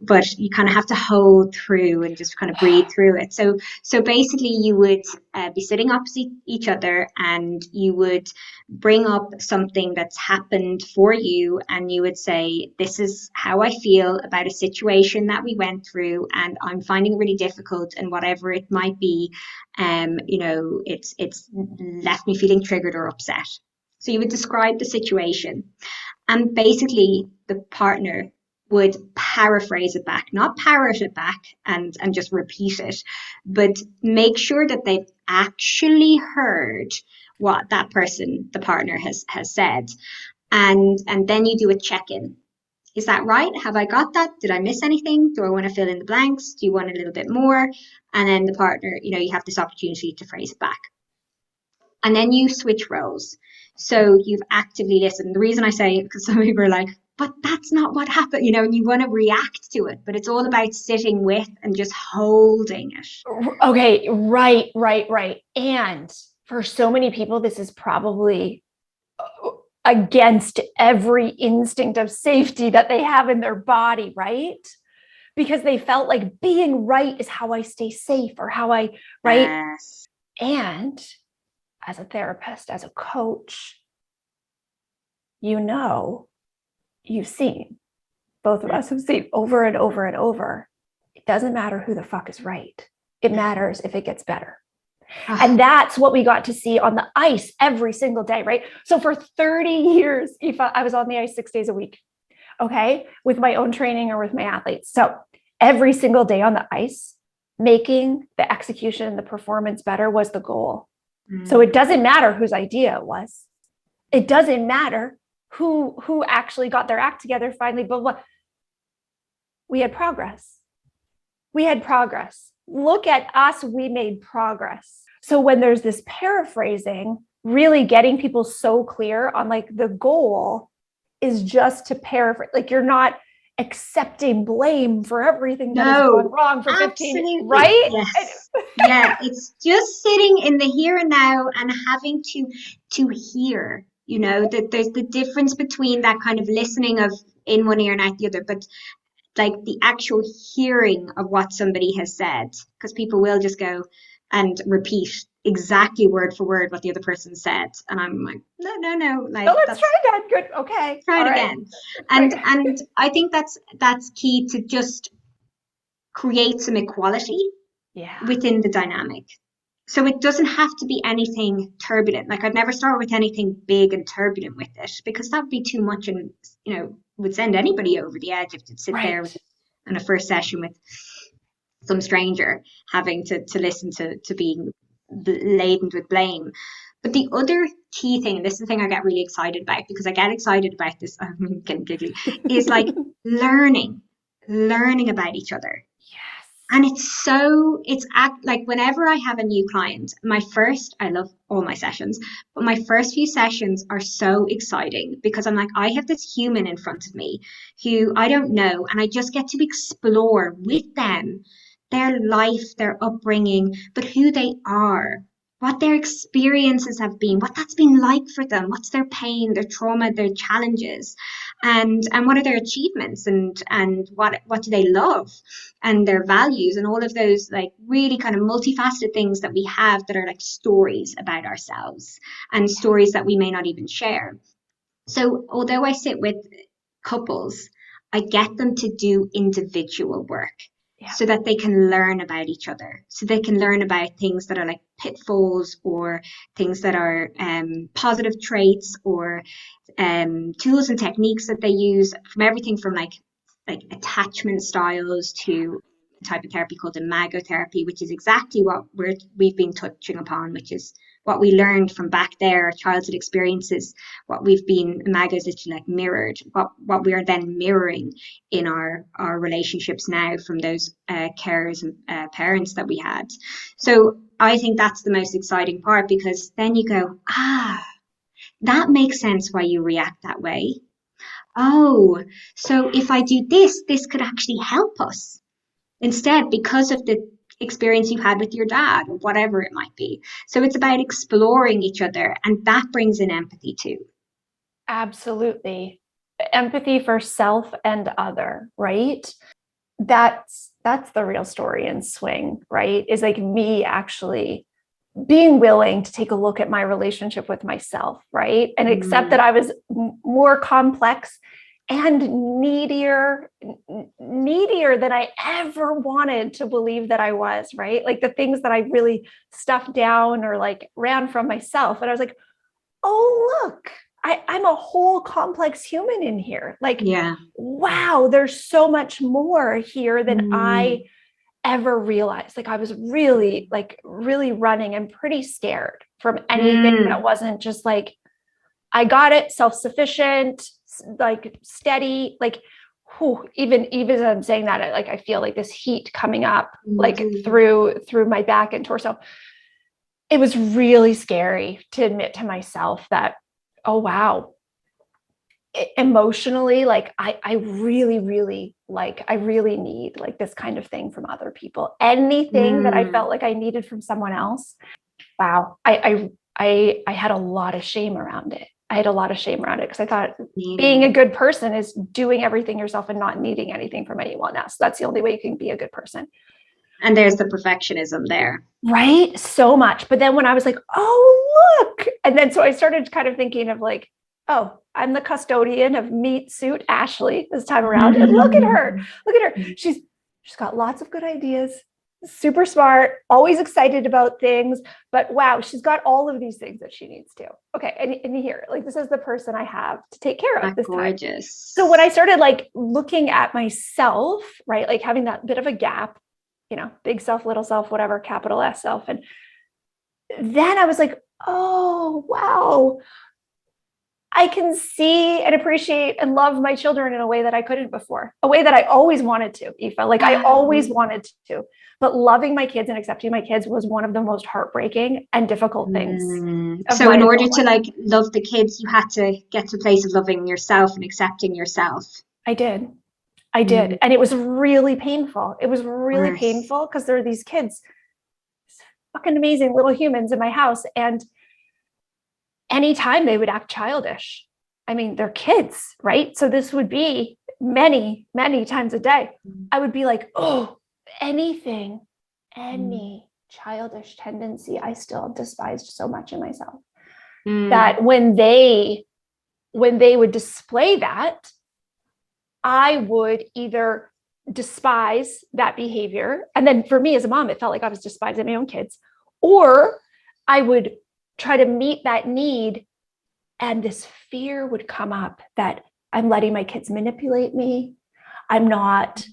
But you kind of have to hold through and just kind of breathe through it. So basically you would be sitting opposite each other, and you would bring up something that's happened for you, and you would say, this is how I feel about a situation that we went through, and I'm finding it really difficult, and whatever it might be, it's left me feeling triggered or upset. So you would describe the situation, and basically the partner would paraphrase it back, not parrot it back and just repeat it, but make sure that they've actually heard what that person, the partner, has said. And then you do a check-in. Is that right? Have I got that? Did I miss anything? Do I want to fill in the blanks? Do you want a little bit more? And then the partner, you have this opportunity to phrase it back. And then you switch roles. So you've actively listened. The reason I say it, because some people are like, but that's not what happened, and you want to react to it. But it's all about sitting with and just holding it. Okay, right. And for so many people, this is probably against every instinct of safety that they have in their body, right? Because they felt like being right is how I stay safe, or how I, right? Yes. And as a therapist, as a coach, you've seen, both of us have seen over and over and over, it doesn't matter who the fuck is right. It matters if it gets better. And that's what we got to see on the ice every single day, right? So for 30 years, Aoife, I was on the ice 6 days a week, okay, with my own training or with my athletes. So every single day on the ice, making the execution and the performance better was the goal. So it doesn't matter whose idea it was. It doesn't matter who actually got their act together finally, but we had progress. Look at us, we made progress. So when there's this paraphrasing, really getting people so clear on like the goal is just to paraphrase, like you're not accepting blame for everything that has gone wrong for 15, right? Yes. Yeah, it's just sitting in the here and now and having to hear, that there's the difference between that kind of listening of in one ear and out the other, but like the actual hearing of what somebody has said, because people will just go and repeat exactly word for word what the other person said, and I'm like, no, like, let's try again. Good, okay, try it again. And I think that's key to just create some equality within the dynamic. So it doesn't have to be anything turbulent. Like, I'd never start with anything big and turbulent with it, because that would be too much, and would send anybody over the edge if to sit there in a first session with some stranger having to listen to being laden with blame. But the other key thing, and this is the thing I get really excited about, because I get excited about this, I'm getting giggly, is like learning about each other. And like whenever I have a new client, I love all my sessions, but my first few sessions are so exciting, because I'm like, I have this human in front of me who I don't know, and I just get to explore with them their life, their upbringing, but who they are, what their experiences have been, what that's been like for them, what's their pain, their trauma, their challenges, and what are their achievements, and what do they love, and their values, and all of those like really kind of multifaceted things that we have that are like stories about ourselves, and stories that we may not even share. So although I sit with couples, I get them to do individual work. Yeah. so that they can learn about each other. So they can learn about things that are like pitfalls, or things that are positive traits, or tools and techniques that they use, from everything from like attachment styles to a type of therapy called imagotherapy, which is exactly what we've been touching upon, which is what we learned from back there, our childhood experiences, what we've been, imago is literally like mirrored, what we are then mirroring in our relationships now from those carers and parents that we had. So I think that's the most exciting part, because then you go, that makes sense why you react that way. Oh, so if I do this, this could actually help us instead, because of the experience you had with your dad, or whatever it might be. So it's about exploring each other, and that brings in empathy too. Absolutely. Empathy for self and other, right? That's the real story in swing, right? Is like me actually being willing to take a look at my relationship with myself, right? And accept that I was more complex and needier than I ever wanted to believe that I was, right? Like the things that I really stuffed down or like ran from myself. And I was like, oh, look, I'm a whole complex human in here. Like, wow, there's so much more here than I ever realized. Like I was really running and pretty scared from anything that wasn't just like, I got it, self-sufficient, like steady, like even as I'm saying that, like I feel like this heat coming up like through my back and torso. It was really scary to admit to myself that, oh wow, emotionally, like I really need like this kind of thing from other people. Anything that I felt like I needed from someone else, wow, I had a lot of shame around it. Because I thought being a good person is doing everything yourself and not needing anything from anyone else. That's the only way you can be a good person. And there's the perfectionism there. Right? So much. But then when I was like, oh, look. And then so I started kind of thinking of like, oh, I'm the custodian of Meat Suit Ashley this time around. And look at her. She's got lots of good ideas, super smart, always excited about things. But wow, she's got all of these things that she needs to. Okay. And here, like this is the person I have to take care of this time. So when I started like looking at myself, right, like having that bit of a gap, big self, little self, whatever, capital S self. And then I was like, oh, wow, I can see and appreciate and love my children in a way that I couldn't before, a way that I always wanted to, Aoife. Like I always wanted to, but loving my kids and accepting my kids was one of the most heartbreaking and difficult things. So in order to like love the kids, you had to get to a place of loving yourself and accepting yourself. I did. And it was really painful. It was really painful because there are these kids, fucking amazing little humans in my house. And anytime they would act childish, I mean, they're kids, right? So this would be many, many times a day. I would be like, oh, any childish tendency, I still despised so much in myself that when they would display that, I would either despise that behavior. And then for me as a mom, it felt like I was despising my own kids, or I would try to meet that need. And this fear would come up that I'm letting my kids manipulate me. I'm not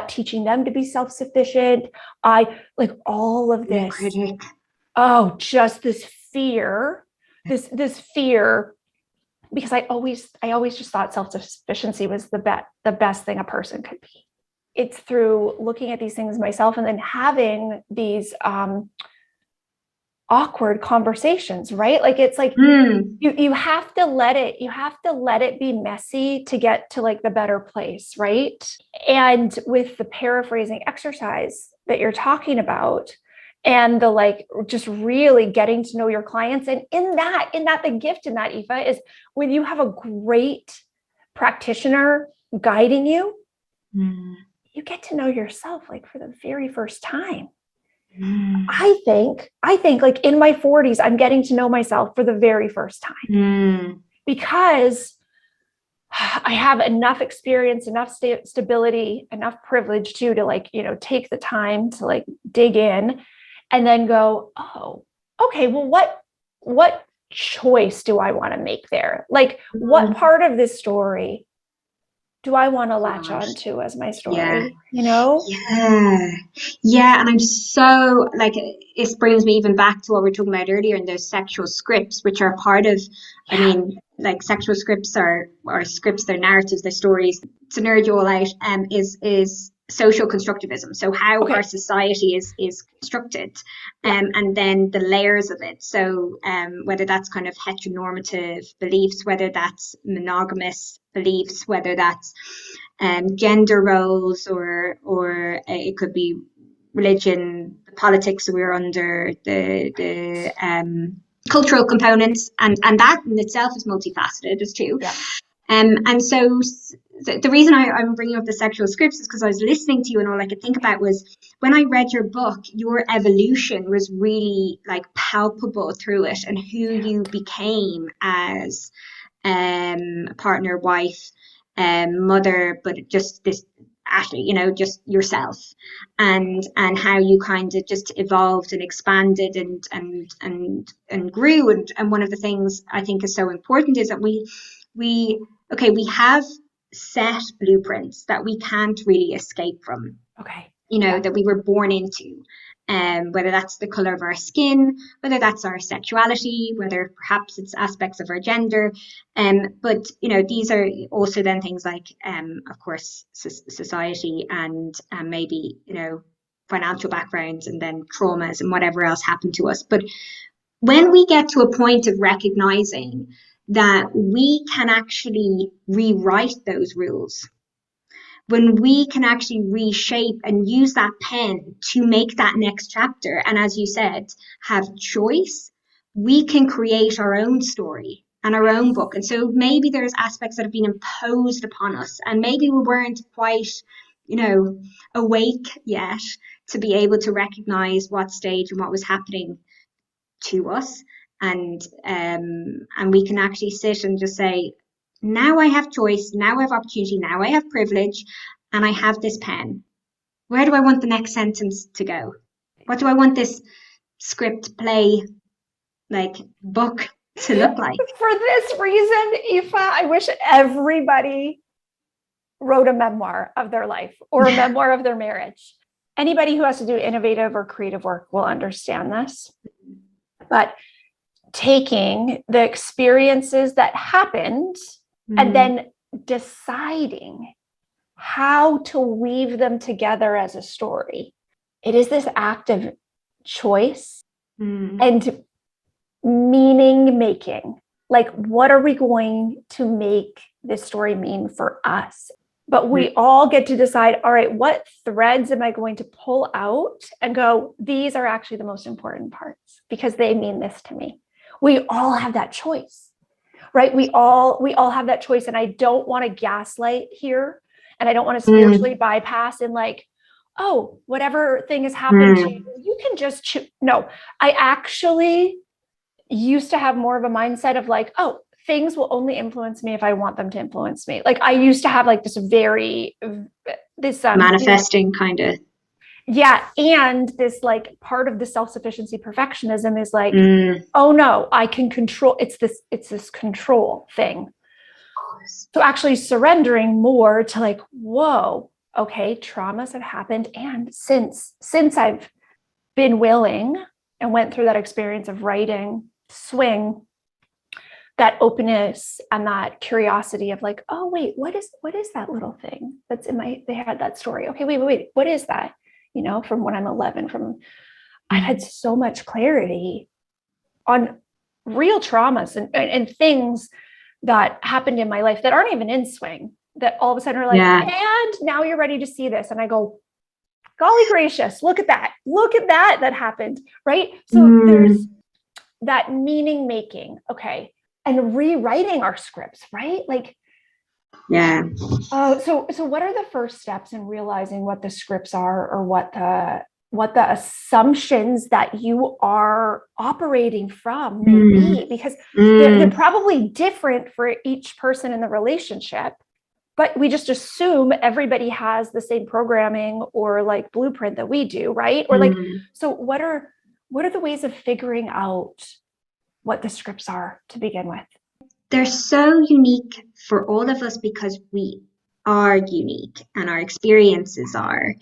teaching them to be self-sufficient. I like all of this. Oh, just this fear, this fear. Because I always just thought self-sufficiency was the best thing a person could be. It's through looking at these things myself and then having these awkward conversations, right? Like it's like you have to let it be messy to get to like the better place, right? And with the paraphrasing exercise that you're talking about, and the like just really getting to know your clients, and in that the gift in that, Aoife, is when you have a great practitioner guiding you, you get to know yourself like for the very first time. I think like in my 40s, I'm getting to know myself for the very first time because I have enough experience, enough stability, enough privilege too, to like, take the time to like dig in and then go, oh, okay, well, what choice do I want to make there? Like, what part of this story do I want to latch on to as my story? Yeah, and I'm so like, it brings me even back to what we were talking about earlier in those sexual scripts, which are part of, I mean, like sexual scripts are scripts, they're narratives, they're stories. To nerd you all out, is social constructivism. So how our society is constructed, and then the layers of it. So whether that's kind of heteronormative beliefs, whether that's monogamous beliefs, whether that's gender roles, or it could be religion, the politics that we're under, the cultural components, and that in itself is multifaceted as too. Yeah. And so the reason I'm bringing up the sexual scripts is because I was listening to you, and all I could think about was, when I read your book, your evolution was really like palpable through it, and who you became as partner, wife, mother, but just this, actually, just yourself, and how you kind of just evolved and expanded and grew. And one of the things I think is so important is that we have set blueprints that we can't really escape from. Okay. That we were born into. Whether that's the color of our skin, whether that's our sexuality, whether perhaps it's aspects of our gender. But these are also then things like, of course, society, and maybe, financial backgrounds, and then traumas and whatever else happened to us. But when we get to a point of recognizing that we can actually rewrite those rules, when we can actually reshape and use that pen to make that next chapter, and as you said, have choice, we can create our own story and our own book. And so maybe there's aspects that have been imposed upon us, and maybe we weren't quite, awake yet to be able to recognize what stage and what was happening to us. And we can actually sit and just say, now I have choice, now I have opportunity, now I have privilege, and I have this pen. Where do I want the next sentence to go? What do I want this script, play, like book to look like? For this reason, Aoife, I wish everybody wrote a memoir of their life or a memoir of their marriage. Anybody who has to do innovative or creative work will understand this. But taking the experiences that happened and then deciding how to weave them together as a story. It is this act of choice and meaning making. Like, what are we going to make this story mean for us? But we all get to decide, all right, what threads am I going to pull out and go, these are actually the most important parts because they mean this to me. We all have that choice. Right? We all have that choice. And I don't want to gaslight here. And I don't want to spiritually bypass and like, oh, whatever thing has happened to you, you can just choose. No, I actually used to have more of a mindset of like, oh, things will only influence me if I want them to influence me. Like, I used to have like this manifesting kind of. Yeah. And this like part of the self-sufficiency perfectionism is like, oh no, I can control. It's this control thing. So actually surrendering more to like, whoa, okay, traumas have happened. And since I've been willing and went through that experience of writing, swing, that openness and that curiosity of like, oh wait, what is that little thing that's they had that story. Okay, wait, what is that? From when I'm 11, I've had so much clarity on real traumas and things that happened in my life that aren't even in swing, that all of a sudden are like, and now you're ready to see this. And I go, golly gracious, look at that happened. Right. So there's that meaning making. Okay. And rewriting our scripts, right? Like, so what are the first steps in realizing what the scripts are or what the what the assumptions that you are operating from may be, because they're probably different for each person in the relationship, but we just assume everybody has the same programming or like blueprint that we do, right? Or like, so what are the ways of figuring out what the scripts are to begin with? They're so unique for all of us because we are unique and our experiences are.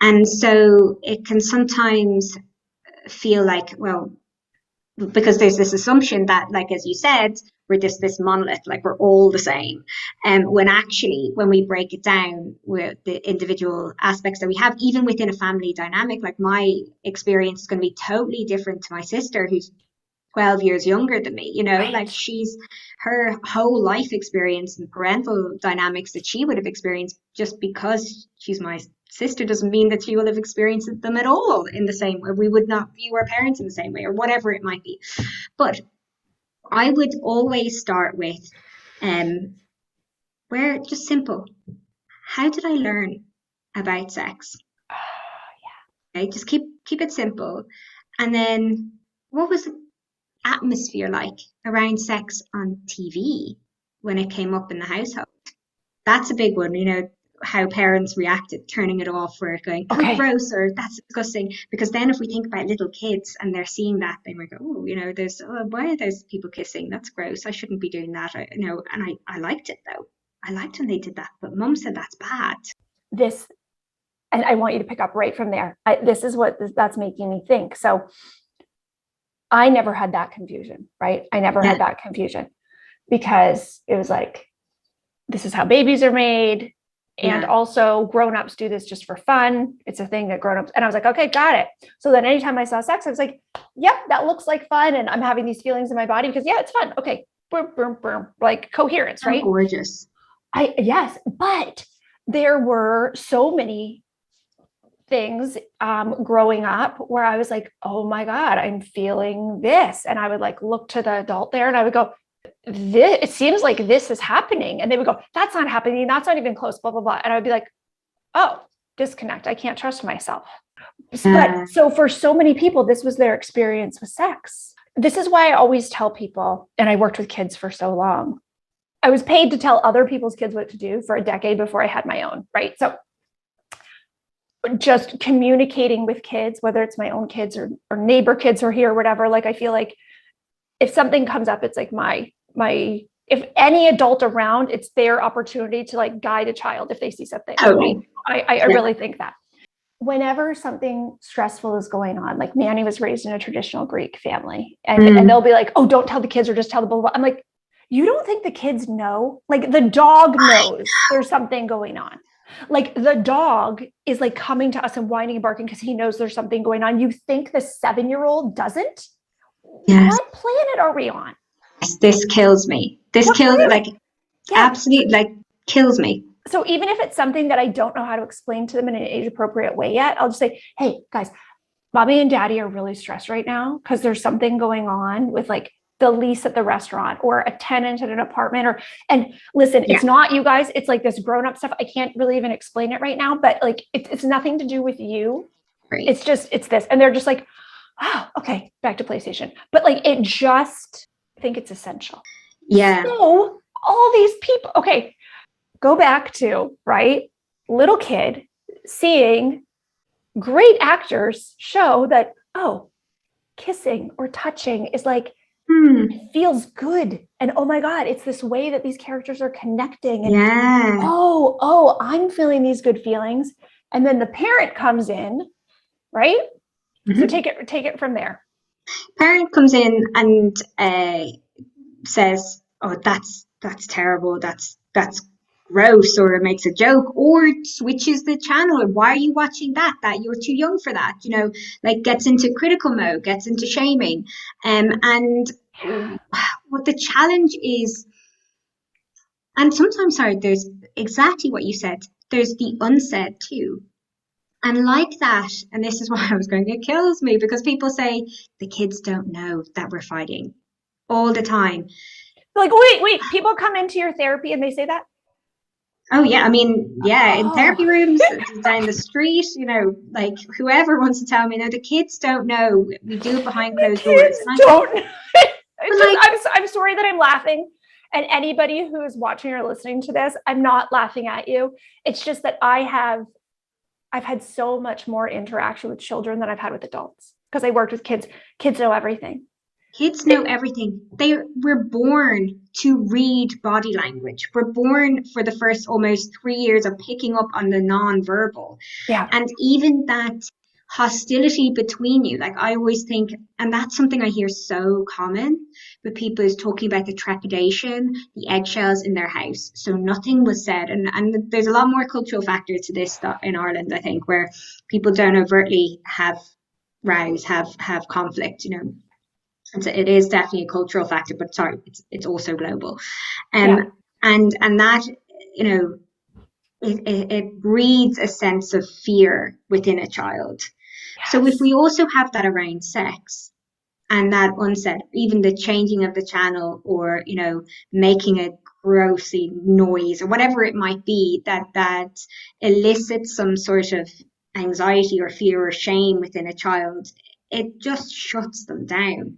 And so it can sometimes feel like, well, because there's this assumption that, like, as you said, we're this monolith, like we're all the same. And when actually, when we break it down with the individual aspects that we have, even within a family dynamic, like my experience is going to be totally different to my sister, who's 12 years younger than me, you know, Right. like her whole life experience and parental dynamics that she would have experienced just because she's my sister doesn't mean that she will have experienced them at all in the same way. We would not view our parents in the same way or whatever it might be. But I would always start with where just simple. How did I learn about sex? Okay, just keep it simple. And then what was the atmosphere like around sex on TV when it came up in the household? That's a big one, you know, how parents reacted, turning it off or going, oh, Okay. gross, or that's disgusting. Because then if we think about little kids and they're seeing that, they might go, oh, you know, why are those people kissing? That's gross. I shouldn't be doing that. I liked it though. I liked when they did that, but mum said that's bad. This, and I want you to pick up right from there. This is what that's making me think. So I never had that confusion, right? I never had that confusion because it was like, this is how babies are made. And also grown-ups do this just for fun. It's a thing that grown-ups, and I was like, okay, got it. So then anytime I saw sex, I was like, yep, that looks like fun. And I'm having these feelings in my body because it's fun. Okay. Boom, boom, boom. Like coherence, right? Gorgeous. Yes, but there were so many things growing up where I was like, oh my God, I'm feeling this. And I would like look to the adult there and I would go, it seems like this is happening. And they would go, that's not happening. That's not even close, blah, blah, blah. And I would be like, oh, disconnect. I can't trust myself. But so for so many people, this was their experience with sex. This is why I always tell people, and I worked with kids for so long. I was paid to tell other people's kids what to do for a decade before I had my own, right? So just communicating with kids, whether it's my own kids or neighbor kids who are here or whatever, like I feel like if something comes up, it's like my if any adult around, it's their opportunity to like guide a child if they see something. Totally. I really think that whenever something stressful is going on, like Manny was raised in a traditional Greek family, and they'll be like, oh, don't tell the kids or just tell the blah, blah, blah. I'm like, you don't think the kids know? Like the dog knows there's something going on. Like the dog is like coming to us and whining and barking because he knows there's something going on. You think the 7-year-old doesn't? Yes. What planet are we on? This kills me. Absolutely, like kills me. So even if it's something that I don't know how to explain to them in an age appropriate way yet, I'll just say, hey guys, mommy and daddy are really stressed right now because there's something going on with like the lease at the restaurant or a tenant at an apartment and listen, it's not you guys, it's like this grown-up stuff. I can't really even explain it right now, but like it's nothing to do with you. Right. It's this. And they're just like, oh, okay, back to PlayStation. But like I think it's essential. Yeah. So all these people, okay, go back to, right, little kid seeing great actors show that, oh, kissing or touching is like, it feels good. And oh my God, it's this way that these characters are connecting. And oh, I'm feeling these good feelings. And then the parent comes in, right? So take it from there. Parent comes in and says, oh, that's terrible. That's gross, or it makes a joke, or switches the channel. Why are you watching that? That you're too young for that, you know, like gets into critical mode, gets into shaming. And what the challenge is, and sometimes, there's exactly what you said, there's the unsaid too. And like that, and this is why I was going, it kills me, because people say the kids don't know that we're fighting all the time. Like, wait, people come into your therapy and they say that? Oh yeah, I mean, yeah, in therapy Oh, rooms down the street, like whoever wants to tell me, no, the kids don't know. We do it behind the closed doors. kids And don't. but It's just, like, I'm sorry that I'm laughing. And anybody who is watching or listening to this, I'm not laughing at you. It's just that I've had so much more interaction with children than I've had with adults because I worked with kids. Kids know everything. kids know everything. We're born to read body language. We're born for the first almost 3 years of picking up on the non-verbal. Yeah. And even that hostility between you, like I always think, and that's something I hear so common with people is talking about the trepidation, the eggshells in their house. So nothing was said. And there's a lot more cultural factor to this stuff in Ireland, I think, where people don't overtly have rows, have conflict, And so it is definitely a cultural factor, but sorry, it's also global. Yeah. And that, you know, it breeds a sense of fear within a child. So if Yes. we also have that around sex and that unsaid, even the changing of the channel or, making a grossy noise or whatever it might be that elicits some sort of anxiety or fear or shame within a child, it just shuts them down.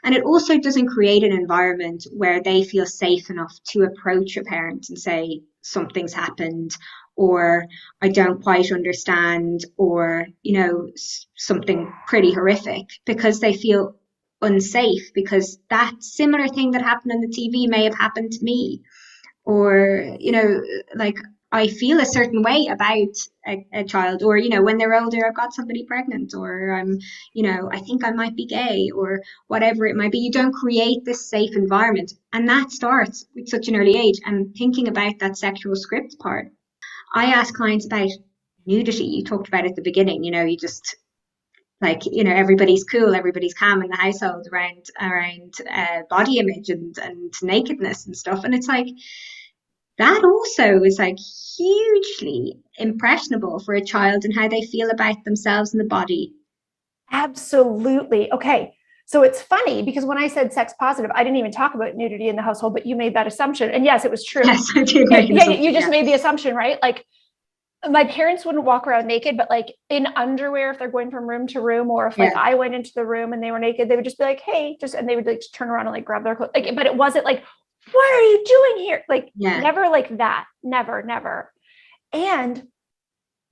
And it also doesn't create an environment where they feel safe enough to approach a parent and say, something's happened, or I don't quite understand, or, something pretty horrific, because they feel unsafe because that similar thing that happened on the TV may have happened to me. Or, like I feel a certain way about a child, or, when they're older, I've got somebody pregnant, or I think I might be gay, or whatever it might be. You don't create this safe environment. And that starts with such an early age. And thinking about that sexual script part, I ask clients about nudity. You talked about at the beginning, you just like, everybody's cool, everybody's calm in the household around body image and nakedness and stuff. And it's like, that also is like hugely impressionable for a child and how they feel about themselves and the body. Absolutely. Okay. So it's funny because when I said sex positive, I didn't even talk about nudity in the household, but you made that assumption. And yes, it was true. Yes, I did make an Yeah, assumption, you just yeah. made the assumption, right? Like my parents wouldn't walk around naked, but like in underwear, if they're going from room to room, or if like Yeah. I went into the room and they were naked, they would just be like, hey, and they would like turn around and like grab their clothes. Like, but it wasn't like, what are you doing here? Like Yeah. never like that. Never, never. And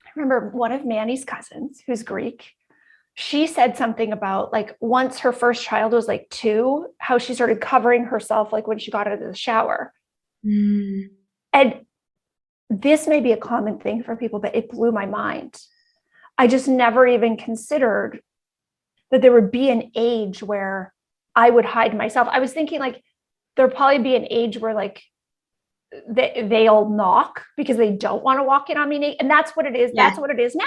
I remember one of Manny's cousins, who's Greek, she said something about like once her first child was like 2, how she started covering herself like when she got out of the shower. Mm. And this may be a common thing for people, but it blew my mind. I just never even considered that there would be an age where I would hide myself. I was thinking like there'll probably be an age where like they'll knock because they don't want to walk in on me naked. And that's what it is. Yeah. That's what it is now.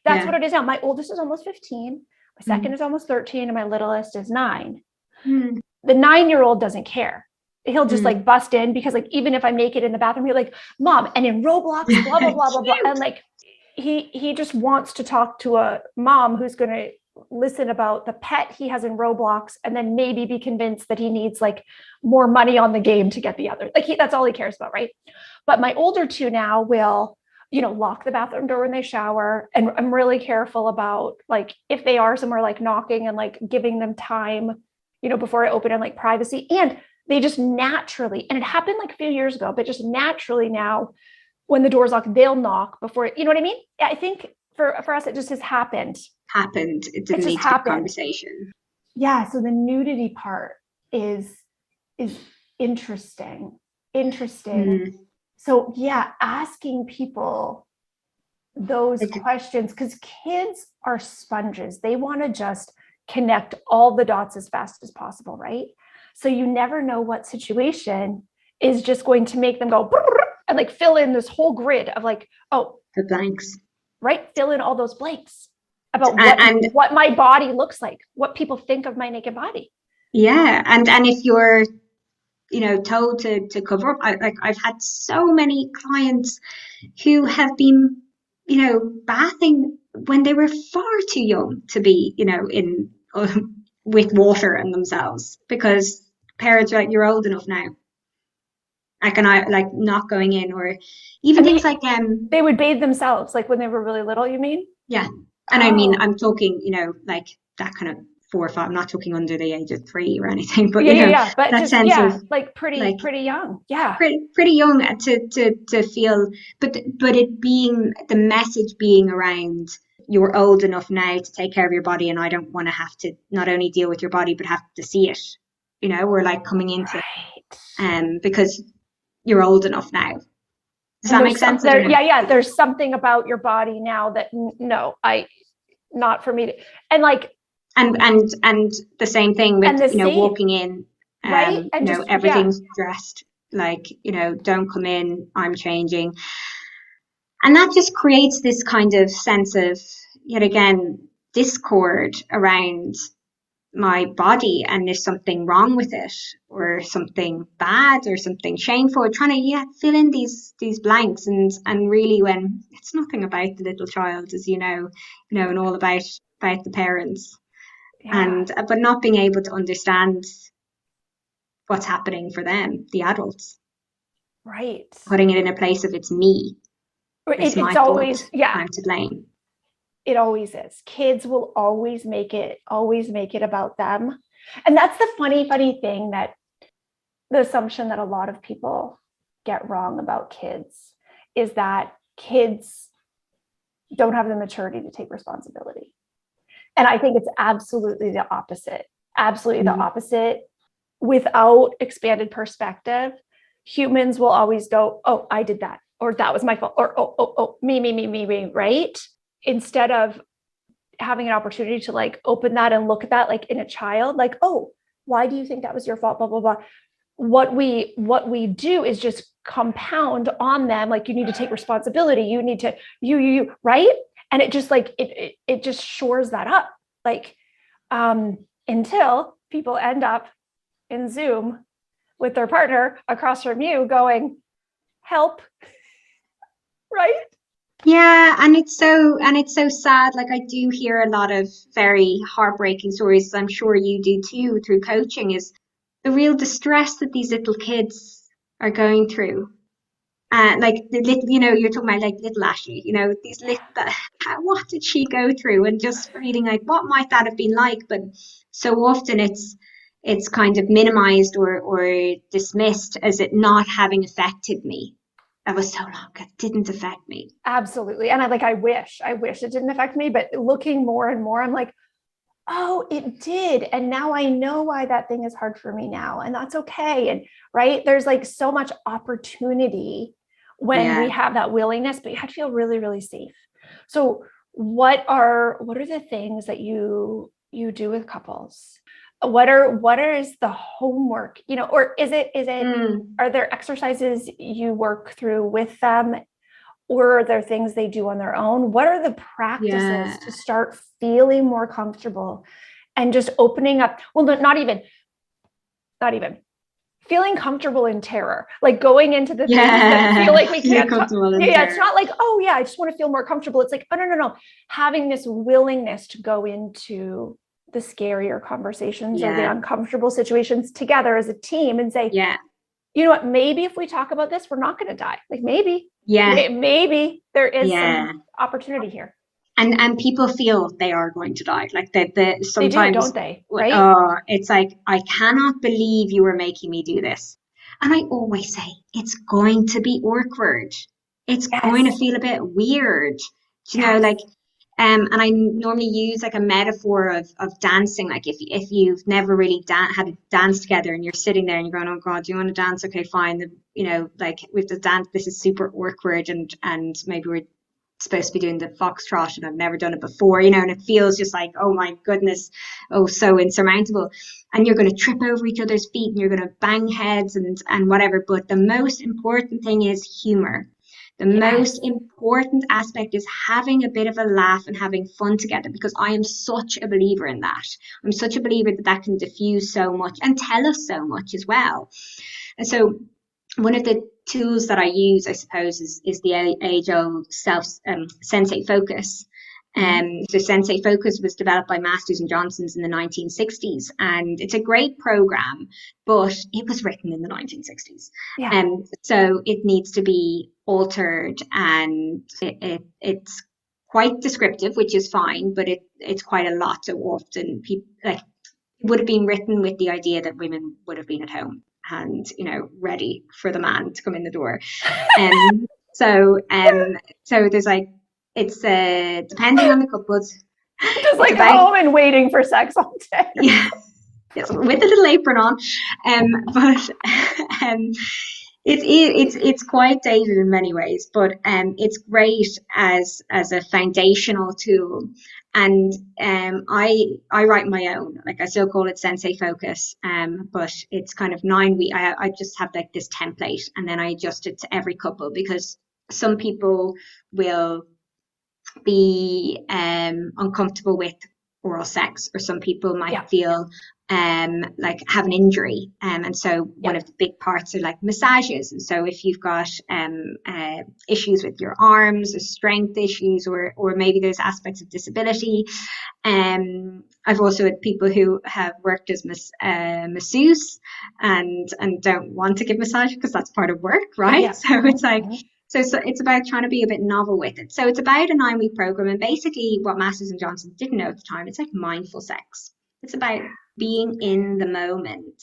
That's Yeah. what it is now. My oldest is almost 15. My second is almost 13. And my littlest is 9. Mm. The 9-year-old doesn't care. He'll just like bust in because like, even if I'm naked in the bathroom, he'll like, Mom, and in Roblox, blah, blah, blah, blah, blah. And like, he just wants to talk to a mom who's going to listen about the pet he has in Roblox and then maybe be convinced that he needs like more money on the game to get the other. Like that's all he cares about, right? But my older 2 now will, lock the bathroom door when they shower. And I'm really careful about like, if they are somewhere like knocking and like giving them time, before I open and like privacy. And they just naturally, and it happened like a few years ago, but just naturally now when the door's locked, they'll knock before, you know what I mean? I think for us, it just has happened. It didn't need to be a conversation. Yeah. So the nudity part is interesting. So yeah, asking people those questions, because kids are sponges. They want to just connect all the dots as fast as possible, right? So you never know what situation is just going to make them go and like fill in this whole grid of like, oh, the blanks, right? Fill in all those blanks about what my body looks like, what people think of my naked body. Yeah. And if you're, told to cover up, I've had so many clients who have been, bathing when they were far too young to be, in with water and themselves, because parents are like, you're old enough now. Like, and I like not going in, or even things like they would bathe themselves, like when they were really little, you mean? yeah. And I mean, Oh. I'm talking, like that kind of 4 or 5. I'm not talking under the age of 3 or anything, but yeah. But that just sense of like pretty young. Yeah. pretty young to feel, but it being the message being around, you're old enough now to take care of your body, and I don't want to have to not only deal with your body but have to see it. We're like coming into because you're old enough now. Does that make sense? Yeah. There's something about your body now that no, not for me to, and like, and the same thing with walking in, right? And everything's dressed like, don't come in, I'm changing. And that just creates this kind of sense of, yet again, discord around my body, and there's something wrong with it, or something bad, or something shameful, trying to fill in these blanks, and really, when it's nothing about the little child, as and all about the parents, and but not being able to understand what's happening for them, the adults, right, putting it in a place of it's me, it's my always fault, I'm to blame. It always is. Kids will always make it about them. And that's the funny thing, that the assumption that a lot of people get wrong about kids is that kids don't have the maturity to take responsibility. And I think it's absolutely the opposite. Absolutely the opposite. Without expanded perspective, humans will always go, oh, I did that, or that was my fault, or oh, me, right? Instead of having an opportunity to like open that and look at that like in a child, like, oh, why do you think that was your fault? Blah, blah, blah. What we do is just compound on them. Like, you need to take responsibility. You need to, you, right? And it just like, it just shores that up. Like, until people end up in Zoom with their partner across from you going, help, right? Yeah, and it's so sad. Like, I do hear a lot of very heartbreaking stories, I'm sure you do too, through coaching, is the real distress that these little kids are going through. Like the little, you're talking about like little Ashley, these little, what did she go through? And just reading like, what might that have been like? But so often it's kind of minimized or dismissed as it not having affected me. That was so long. It didn't affect me. Absolutely. And I wish it didn't affect me, but looking more and more, I'm like, oh, it did. And now I know why that thing is hard for me now. And that's okay. And right, there's like so much opportunity when we have that willingness, but you have to feel really, really safe. So what are the things that you do with couples? What is the homework, or is it, are there exercises you work through with them, or are there things they do on their own? What are the practices to start feeling more comfortable and just opening up? Well, not even feeling comfortable in terror, like going into the things that feel like we can't it's not like, oh yeah, I just want to feel more comfortable. It's like, oh no, having this willingness to go into the scarier conversations or the uncomfortable situations together as a team and say, you know what, maybe if we talk about this, we're not going to die. Like maybe there is some opportunity here. And people feel they are going to die. Like sometimes they do, don't they? Right? Oh, it's like, I cannot believe you were making me do this. And I always say, it's going to be awkward. It's going to feel a bit weird. Like, and I normally use like a metaphor of dancing. Like if you've never really had a dance together and you're sitting there and you're going, oh God, do you want to dance? Okay, fine. Like we have to dance. This is super awkward, and maybe we're supposed to be doing the foxtrot and I've never done it before, and it feels just like, oh my goodness, oh, so insurmountable. And you're going to trip over each other's feet and you're going to bang heads and whatever. But the most important thing is humor. The most important aspect is having a bit of a laugh and having fun together, because I am such a believer in that. I'm such a believer that can diffuse so much and tell us so much as well. And so one of the tools that I use, I suppose, is the age-old sensate focus. So Sensei Focus was developed by Masters and Johnsons in the 1960s, and it's a great program, but it was written in the 1960s. Yeah. So it needs to be altered, and it's quite descriptive, which is fine, but it's quite a lot. So often people like it would have been written with the idea that women would have been at home and, you know, ready for the man to come in the door. So there's like, it's depending on the couples. Just like home and waiting for sex all day. Yeah, yes, with a little apron on. But it's quite dated in many ways, but it's great as a foundational tool. And I write my own, like I still call it Sensei Focus, but it's kind of 9 weeks. I just have like this template, and then I adjust it to every couple, because some people will be uncomfortable with oral sex, or some people might feel like have an injury, and so one of the big parts are like massages. And so if you've got issues with your arms, or strength issues, or maybe there's aspects of disability, I've also had people who have worked as masseuse and don't want to give massage because that's part of work, right? So it's like, so it's about trying to be a bit novel with it. So it's about a 9-week program, and basically what Masters and Johnson didn't know at the time, it's like mindful sex. It's about being in the moment.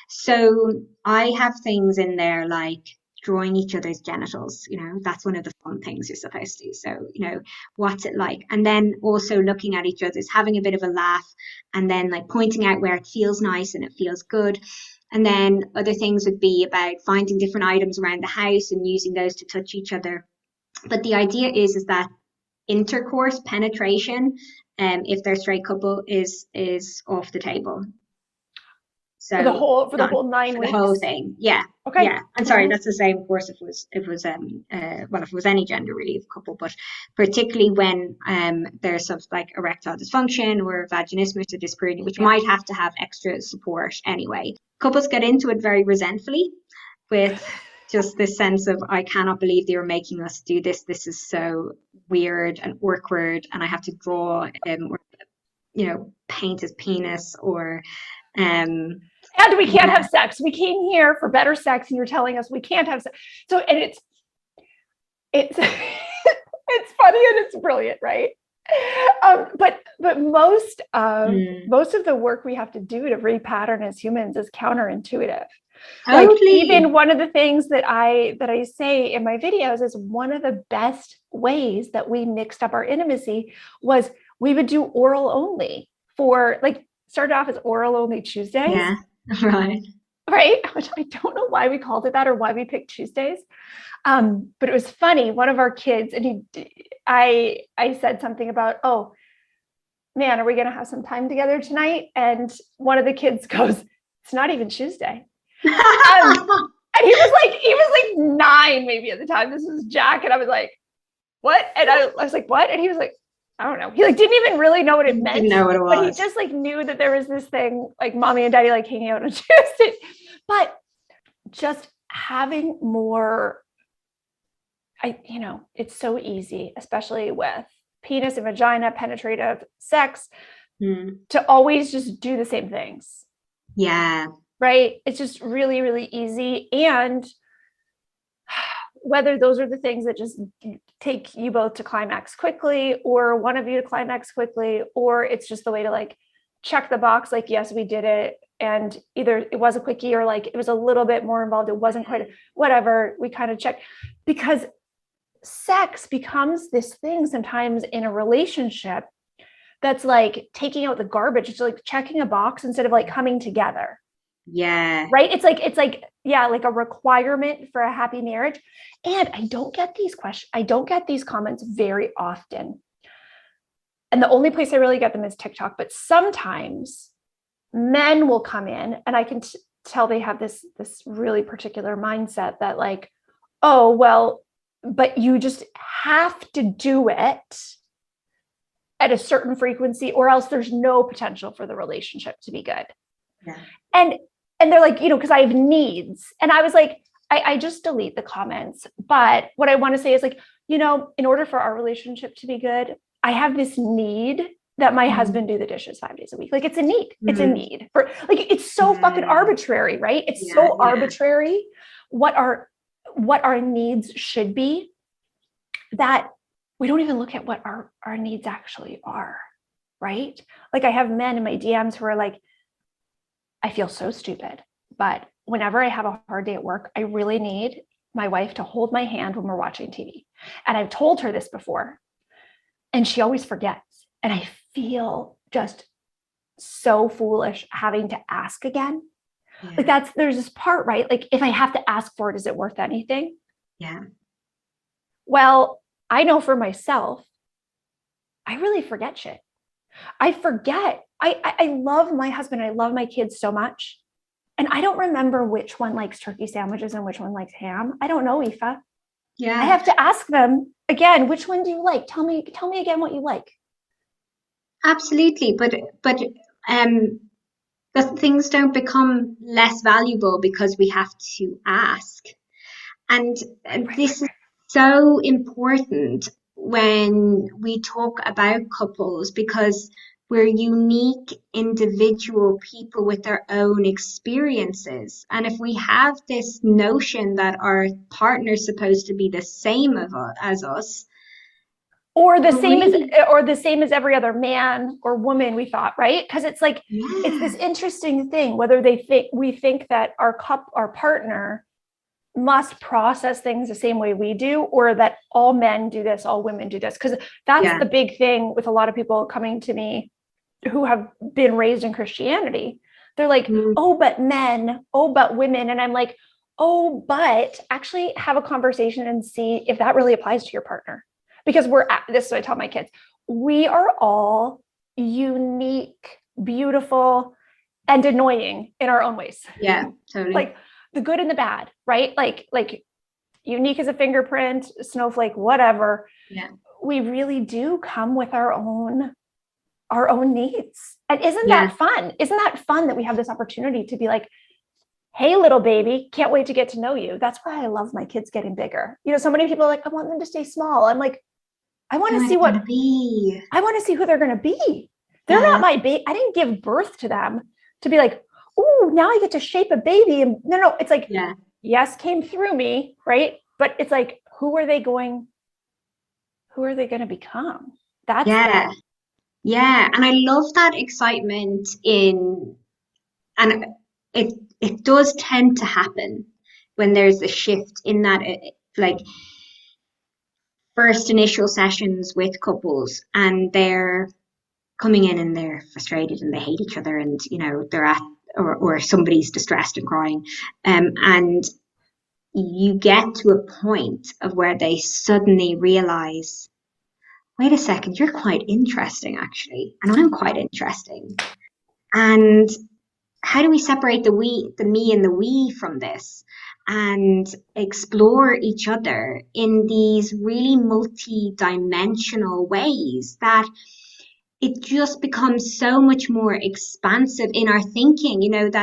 So I have things in there like drawing each other's genitals, you know, that's one of the fun things you're supposed to do. So, you know, what's it like? And then also looking at each other's, having a bit of a laugh, and then like pointing out where it feels nice and it feels good. And then other things would be about finding different items around the house and using those to touch each other. But the idea is that intercourse, penetration, if they're a straight couple, is off the table. So for the whole 9 weeks, the whole thing, yeah. Okay. Yeah, and sorry, that's the same, of course, if it was if it was any gender really of couple, but particularly when there's some like erectile dysfunction or vaginismus or dyspareunia, which might have to have extra support anyway. Couples get into it very resentfully, with just this sense of, I cannot believe they are making us do this. This is so weird and awkward, and I have to draw or, you know, paint his penis, or and we can't have sex. We came here for better sex, and you're telling us we can't have sex. So, and it's it's funny and it's brilliant, right? But most of the work we have to do to repattern as humans is counterintuitive. Totally. Like, even one of the things that I say in my videos is one of the best ways that we mixed up our intimacy was we would do oral only for, like, started off as oral only Tuesdays. Yeah, right. Right? Which I don't know why we called it that or why we picked Tuesdays. But it was funny. One of our kids, and I said something about, oh man, are we going to have some time together tonight? And one of the kids goes, it's not even Tuesday. And he was like 9 maybe at the time. This was Jack. And I was like, what? And I was like, what? And he was like, I don't know. He like didn't even really know what it meant. Didn't know what it was. But he just like knew that there was this thing like mommy and daddy like hanging out on Tuesday. But just having more, it's so easy, especially with penis and vagina penetrative sex, to always just do the same things. Yeah. Right. It's just really, really easy. And whether those are the things that just take you both to climax quickly, or one of you to climax quickly, or it's just the way to like check the box, like, yes, we did it. And either it was a quickie or like it was a little bit more involved. It wasn't quite whatever. We kind of checked, because sex becomes this thing sometimes in a relationship that's like taking out the garbage. It's like checking a box instead of like coming together. Yeah. Right. It's like, yeah, like a requirement for a happy marriage. And I don't get these questions. I don't get these comments very often. And the only place I really get them is TikTok. But sometimes men will come in and I can tell they have this really particular mindset that like, oh, well, but you just have to do it at a certain frequency or else there's no potential for the relationship to be good. Yeah. And they're like, because I have needs. And I was like, I just delete the comments. But what I want to say is like, in order for our relationship to be good, I have this need that my husband do the dishes 5 days a week. Like, it's a need. It's a need for, like, it's so fucking arbitrary, right? It's so arbitrary what our needs should be, that we don't even look at what our needs actually are, right? Like, I have men in my DMs who are like, I feel so stupid, but whenever I have a hard day at work, I really need my wife to hold my hand when we're watching TV. And I've told her this before, and she always forgets. And I feel just so foolish having to ask again. Like, there's this part, right? Like, if I have to ask for it, is it worth anything? Yeah. Well, I know for myself, I really forget shit. I forget. I love my husband. I love my kids so much. And I don't remember which one likes turkey sandwiches and which one likes ham. I don't know, Aoife. Yeah. I have to ask them again, which one do you like? Tell me again what you like. Absolutely. But the things don't become less valuable because we have to ask. And this is so important when we talk about couples, because we're unique individual people with our own experiences. And if we have this notion that our partner's supposed to be the same as us, or the same as every other man or woman, we thought, right? Because it's like, it's this interesting thing, whether we think that our partner must process things the same way we do, or that all men do this, all women do this. Because that's the big thing with a lot of people coming to me who have been raised in Christianity. They're like, oh, but men, oh, but women. And I'm like, oh, but actually have a conversation and see if that really applies to your partner. Because this is what I tell my kids. We are all unique, beautiful, and annoying in our own ways. Yeah, totally. Like, the good and the bad, right? Like unique as a fingerprint, snowflake, whatever. Yeah. We really do come with our own needs. And isn't that fun? Isn't that fun that we have this opportunity to be like, hey, little baby, can't wait to get to know you. That's why I love my kids getting bigger. You know, so many people are like, I want them to stay small. I'm like, I want to see I want to see who they're going to be. They're not my baby. I didn't give birth to them to be like, oh, now I get to shape a baby. And no, it's like, yes, came through me, right? But it's like, who are they going to become? That's yeah. And I love that excitement and it does tend to happen when there's a shift in that, like, first initial sessions with couples, and they're coming in and they're frustrated and they hate each other, and they're at or somebody's distressed and crying, and you get to a point of where they suddenly realize, wait a second, you're quite interesting actually, and I'm quite interesting. And how do we separate the me and the we from this, and explore each other in these really multi-dimensional ways that it just becomes so much more expansive in our thinking, and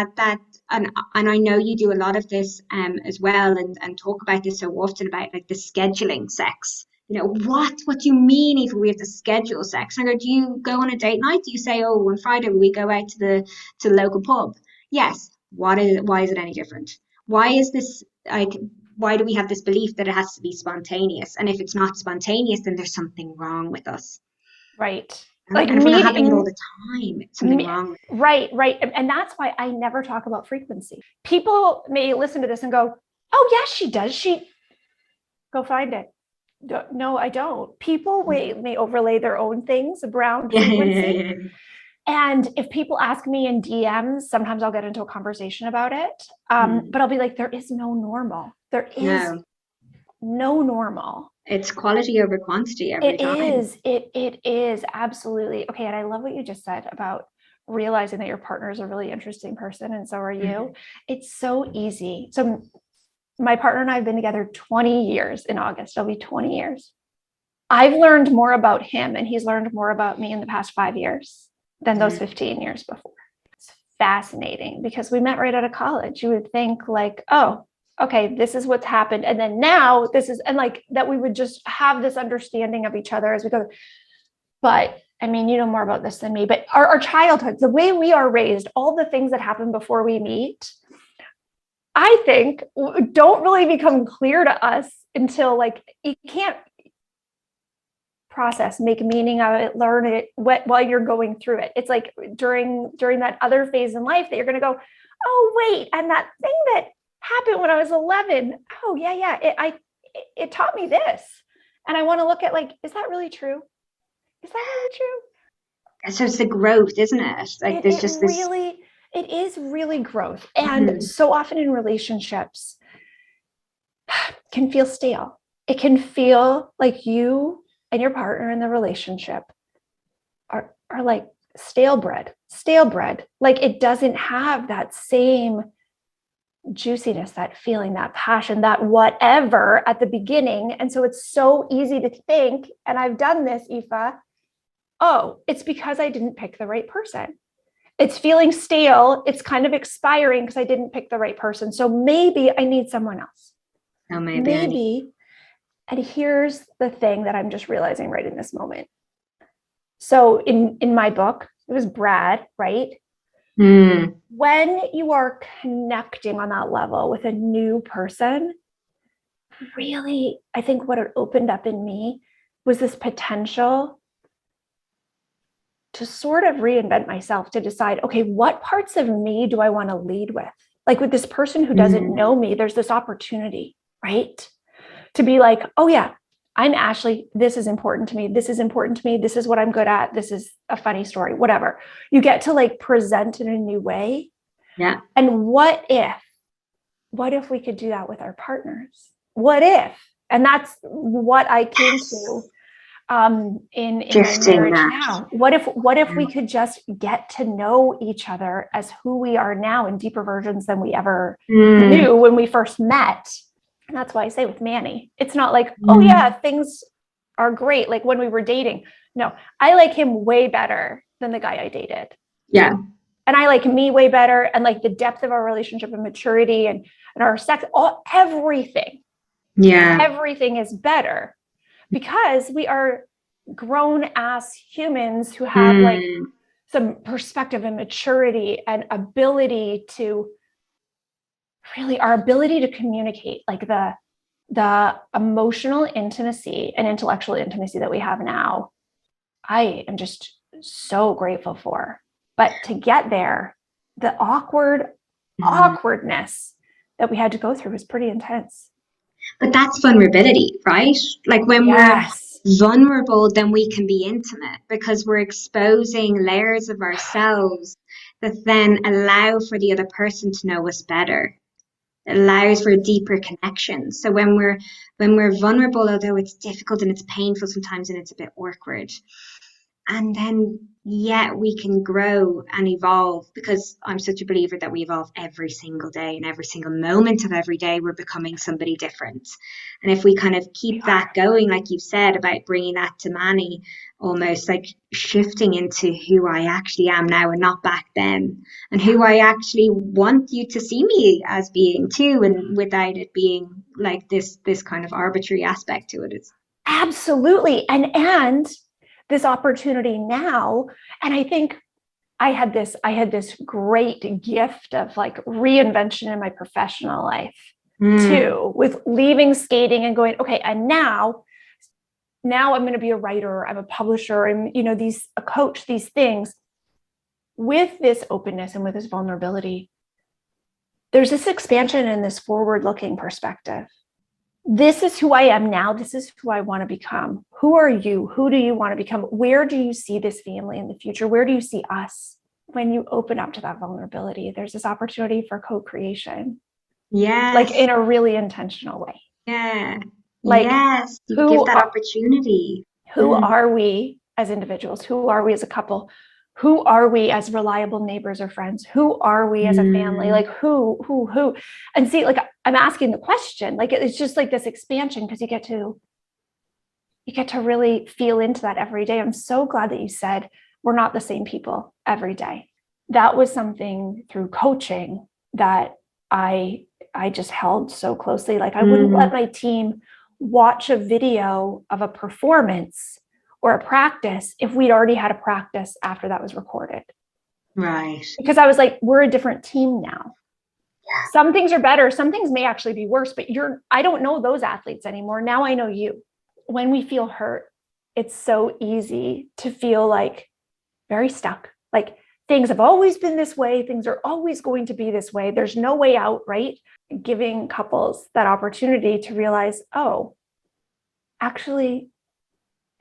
I know you do a lot of this as well, and talk about this so often, about like the scheduling sex. What do you mean if we have to schedule sex? And I go, do you go on a date night? Do you say, oh, on Friday we go out to the local pub? Yes. Why is it any different? Why is this like, why do we have this belief that it has to be spontaneous? And if it's not spontaneous, then there's something wrong with us. Right. Like, and if we're not having it all the time, it's something wrong. Right. And that's why I never talk about frequency. People may listen to this and go, oh, yes, she does. Go find it. No, I don't. People may overlay their own things around frequency. And if people ask me in DMs, sometimes I'll get into a conversation about it. But I'll be like, there is no normal. There is no normal. It's quality over quantity every time. It is absolutely. Okay. And I love what you just said about realizing that your partner is a really interesting person, and so are you. It's so easy. So my partner and I have been together 20 years in August. It'll be 20 years. I've learned more about him, and he's learned more about me in the past 5 years than those 15 years before. It's fascinating because we met right out of college. You would think like, oh, okay, this is what's happened. And then now this is, and like that we would just have this understanding of each other as we go. But I mean, you know more about this than me, but our childhood, the way we are raised, all the things that happen before we meet, I think don't really become clear to us until like you can't process, make meaning of it, learn it while you're going through it. It's like during that other phase in life that you're going to go, oh wait, and that thing that happened when I was 11, oh yeah, it taught me this, and I want to look at like, is that really true? Is that really true? So it's the growth, isn't it? Like there's just this. It is really growth, and so often in relationships can feel stale. It can feel like you and your partner in the relationship are like stale bread. Like it doesn't have that same juiciness, that feeling, that passion, that whatever at the beginning. And so it's so easy to think, and I've done this, Aoife, oh, it's because I didn't pick the right person. It's feeling stale. It's kind of expiring because I didn't pick the right person. So maybe I need someone else. Oh, maybe. And here's the thing that I'm just realizing right in this moment. So in my book, it was Brad, right? When you are connecting on that level with a new person, really, I think what it opened up in me was this potential to sort of reinvent myself, to decide, okay, what parts of me do I want to lead with? Like with this person who doesn't know me, there's this opportunity, right? To be like, oh yeah, I'm Ashley. This is important to me. This is important to me. This is what I'm good at. This is a funny story, whatever. You get to like present in a new way. Yeah. And what if we could do that with our partners? What if? And that's what I came to in my marriage now. What if we could just get to know each other as who we are now in deeper versions than we ever knew when we first met? And that's why I say with Manny, it's not like, oh yeah, things are great. Like when we were dating. No, I like him way better than the guy I dated. Yeah. And I like me way better. And like the depth of our relationship and maturity and our sex, everything. Yeah. Everything is better because we are grown ass humans who have like some perspective and maturity and ability to really, our ability to communicate, like the emotional intimacy and intellectual intimacy that we have now, I am just so grateful for. But to get there, the awkwardness that we had to go through was pretty intense. But that's vulnerability, right? Like when we're vulnerable, then we can be intimate because we're exposing layers of ourselves that then allow for the other person to know us better. It allows for a deeper connection. So when we're vulnerable, although it's difficult and it's painful sometimes and it's a bit awkward, and then we can grow and evolve, because I'm such a believer that we evolve every single day, and every single moment of every day we're becoming somebody different. And if we kind of keep that going, like you said about bringing that to Manny, almost like shifting into who I actually am now and not back then, and who I actually want you to see me as being too, and without it being like this kind of arbitrary aspect to it. It's absolutely. And this opportunity now. And I think I had this great gift of like reinvention in my professional life too, with leaving skating and going, okay, and now I'm going to be a writer, I'm a publisher, I'm, a coach, these things. With this openness and with this vulnerability, there's this expansion and this forward-looking perspective. This is who I am now. This is who I want to become. Who are you? Who do you want to become? Where do you see this family in the future? Where do you see us? When you open up to that vulnerability, there's this opportunity for co-creation. Yes. Like in a really intentional way. Yeah. Like, yes. You give that opportunity. Who are we as individuals? Who are we as a couple? Who are we as reliable neighbors or friends? Who are we as a family? Like who? And see, like I'm asking the question, like it's just like this expansion, because you get to really feel into that every day. I'm so glad that you said we're not the same people every day. That was something through coaching that I just held so closely. Like I wouldn't let my team watch a video of a performance or a practice if we'd already had a practice after that was recorded. Right. Because I was like, we're a different team now. Yeah. Some things are better. Some things may actually be worse, but I don't know those athletes anymore. Now I know you. When we feel hurt, it's so easy to feel like very stuck. Like things have always been this way. Things are always going to be this way. There's no way out, right? Giving couples that opportunity to realize, oh, actually,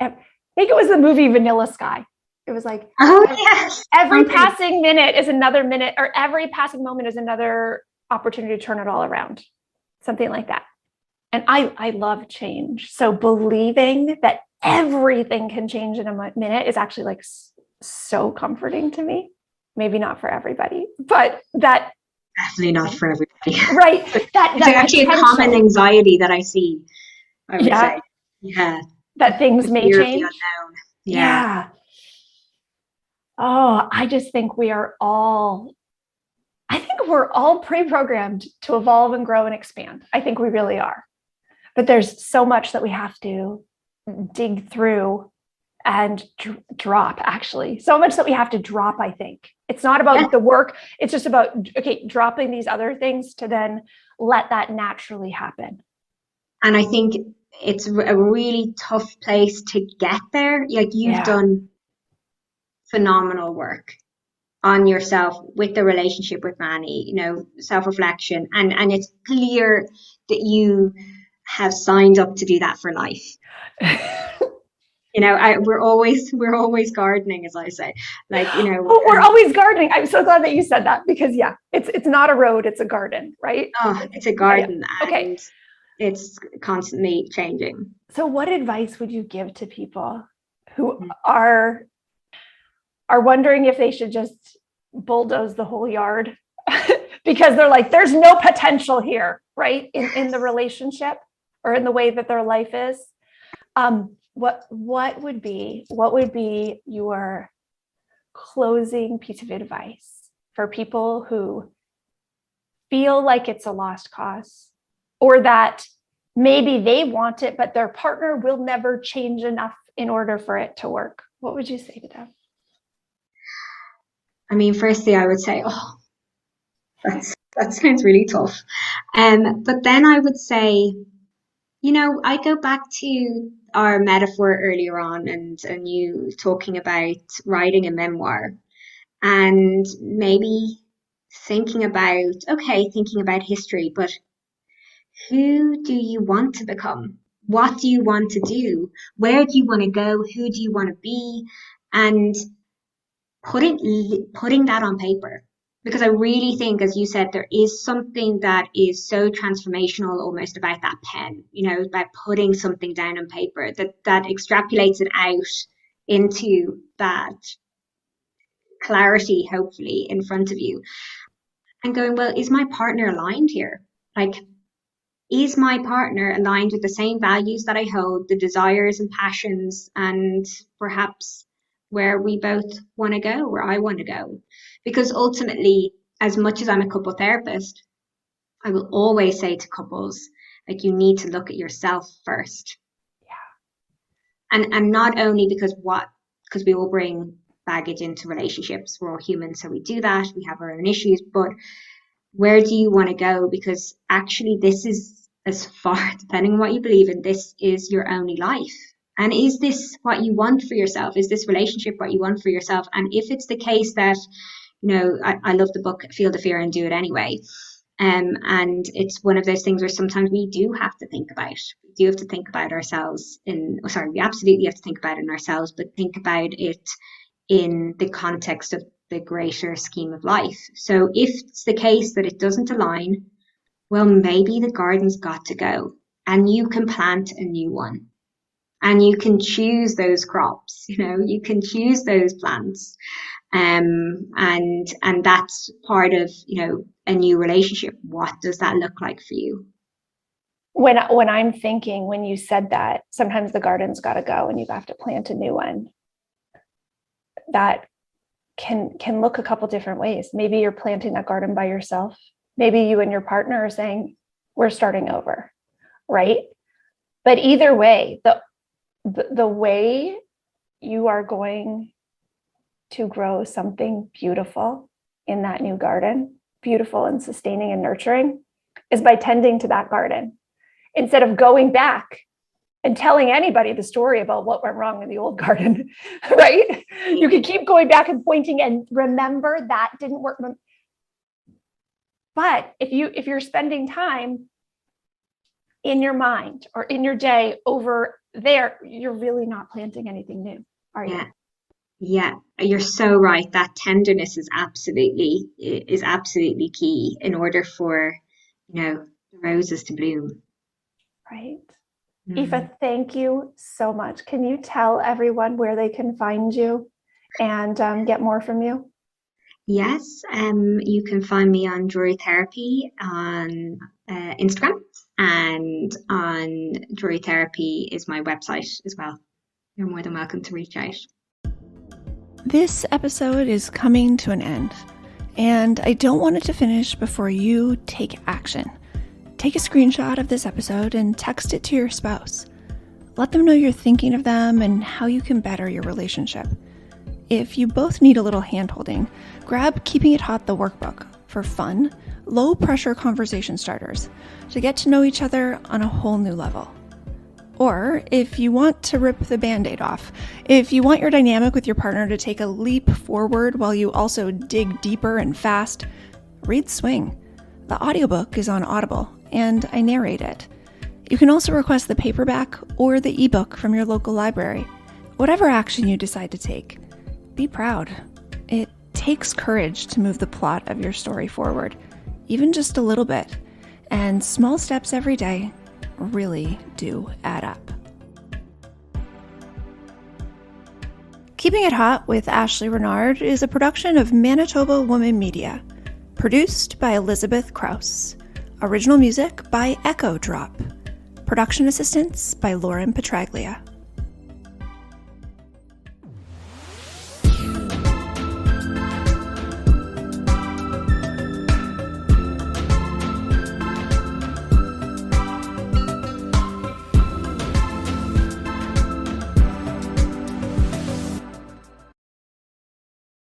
I think it was the movie Vanilla Sky. It was like, oh yes, every passing minute is another minute, or every passing moment is another opportunity to turn it all around. Something like that. And I love change. So believing that everything can change in a minute is actually like so comforting to me. Maybe not for everybody, but that definitely not for everybody. Right. It's actually a common anxiety that I see. I would say, yeah, that things may change. Yeah. Oh, I just think we're all pre-programmed to evolve and grow and expand. I think we really are. But there's so much that we have to dig through and drop, actually. So much that we have to drop, I think. It's not about the work. It's just about, okay, dropping these other things to then let that naturally happen. And I think it's a really tough place to get there. Like you've done phenomenal work on yourself with the relationship with Manny, you know, self-reflection. And it's clear that you have signed up to do that for life. You know, we're always gardening, as I say. Like, you know, we're always gardening. I'm so glad that you said that, because it's not a road, it's a garden, right? Oh, it's a garden. Yeah. Okay. And it's constantly changing. So what advice would you give to people who are wondering if they should just bulldoze the whole yard because they're like, there's no potential here, right? In the relationship or in the way that their life is. What would be your closing piece of advice for people who feel like it's a lost cause, or that maybe they want it, but their partner will never change enough in order for it to work? What would you say to them? I mean, firstly, I would say, oh, that sounds really tough. But then I would say, you know, I go back to our metaphor earlier on and you talking about writing a memoir, and maybe thinking about history, but who do you want to become? What do you want to do? Where do you want to go? Who do you want to be? And putting that on paper. Because I really think, as you said, there is something that is so transformational almost about that pen, you know, about putting something down on paper that extrapolates it out into that clarity, hopefully, in front of you. And going, well, is my partner aligned here? Like, is my partner aligned with the same values that I hold, the desires and passions, and perhaps where we both want to go, where I want to go? Because ultimately, as much as I'm a couple therapist, I will always say to couples, like, you need to look at yourself first. Yeah. And not only because we all bring baggage into relationships. We're all human, so we do that. We have our own issues, but where do you want to go? Because actually this is, as far, depending on what you believe in, this is your only life. And is this what you want for yourself? Is this relationship what you want for yourself? And if it's the case that, you know, I love the book, Feel the Fear and Do It Anyway. And it's one of those things where sometimes we do have to think about. We do have to think about ourselves we absolutely have to think about it in ourselves, but think about it in the context of the greater scheme of life. So if it's the case that it doesn't align, well, maybe the garden's got to go and you can plant a new one. And you can choose those crops, you know, you can choose those plants. And that's part of, you know, a new relationship. What does that look like for you? When I'm thinking, when you said that, sometimes the garden's got to go and you have to plant a new one. That can look a couple different ways. Maybe you're planting that garden by yourself. Maybe you and your partner are saying, we're starting over, right? But either way, the way you are going to grow something beautiful in that new garden, beautiful and sustaining and nurturing, is by tending to that garden instead of going back and telling anybody the story about what went wrong in the old garden, right? You can keep going back and pointing and remember that didn't work. But if you're spending time in your mind or in your day over there, you're really not planting anything new, are you? Yeah, you're so right. That tenderness is absolutely key in order for, the roses to bloom. Right. Aoife, thank you so much. Can you tell everyone where they can find you and get more from you? Yes, you can find me on Drury Therapy on Instagram, and on Drury Therapy is my website as well. You're more than welcome to reach out. This episode is coming to an end, and I don't want it to finish before you take action. Take a screenshot of this episode and text it to your spouse. Let them know you're thinking of them and how you can better your relationship. If you both need a little handholding, grab Keeping It Hot, the workbook, for fun, low-pressure conversation starters to get to know each other on a whole new level. Or if you want to rip the Band-Aid off, if you want your dynamic with your partner to take a leap forward while you also dig deeper and fast, read Swing. The audiobook is on Audible, and I narrate it. You can also request the paperback or the ebook from your local library. Whatever action you decide to take, be proud. It takes courage to move the plot of your story forward, even just a little bit, and small steps every day really do add up. Keeping It Hot with Ashley Renard is a production of Manitoba Woman Media, produced by Elizabeth Krause. Original music by Echo Drop. Production assistance by Lauren Petraglia.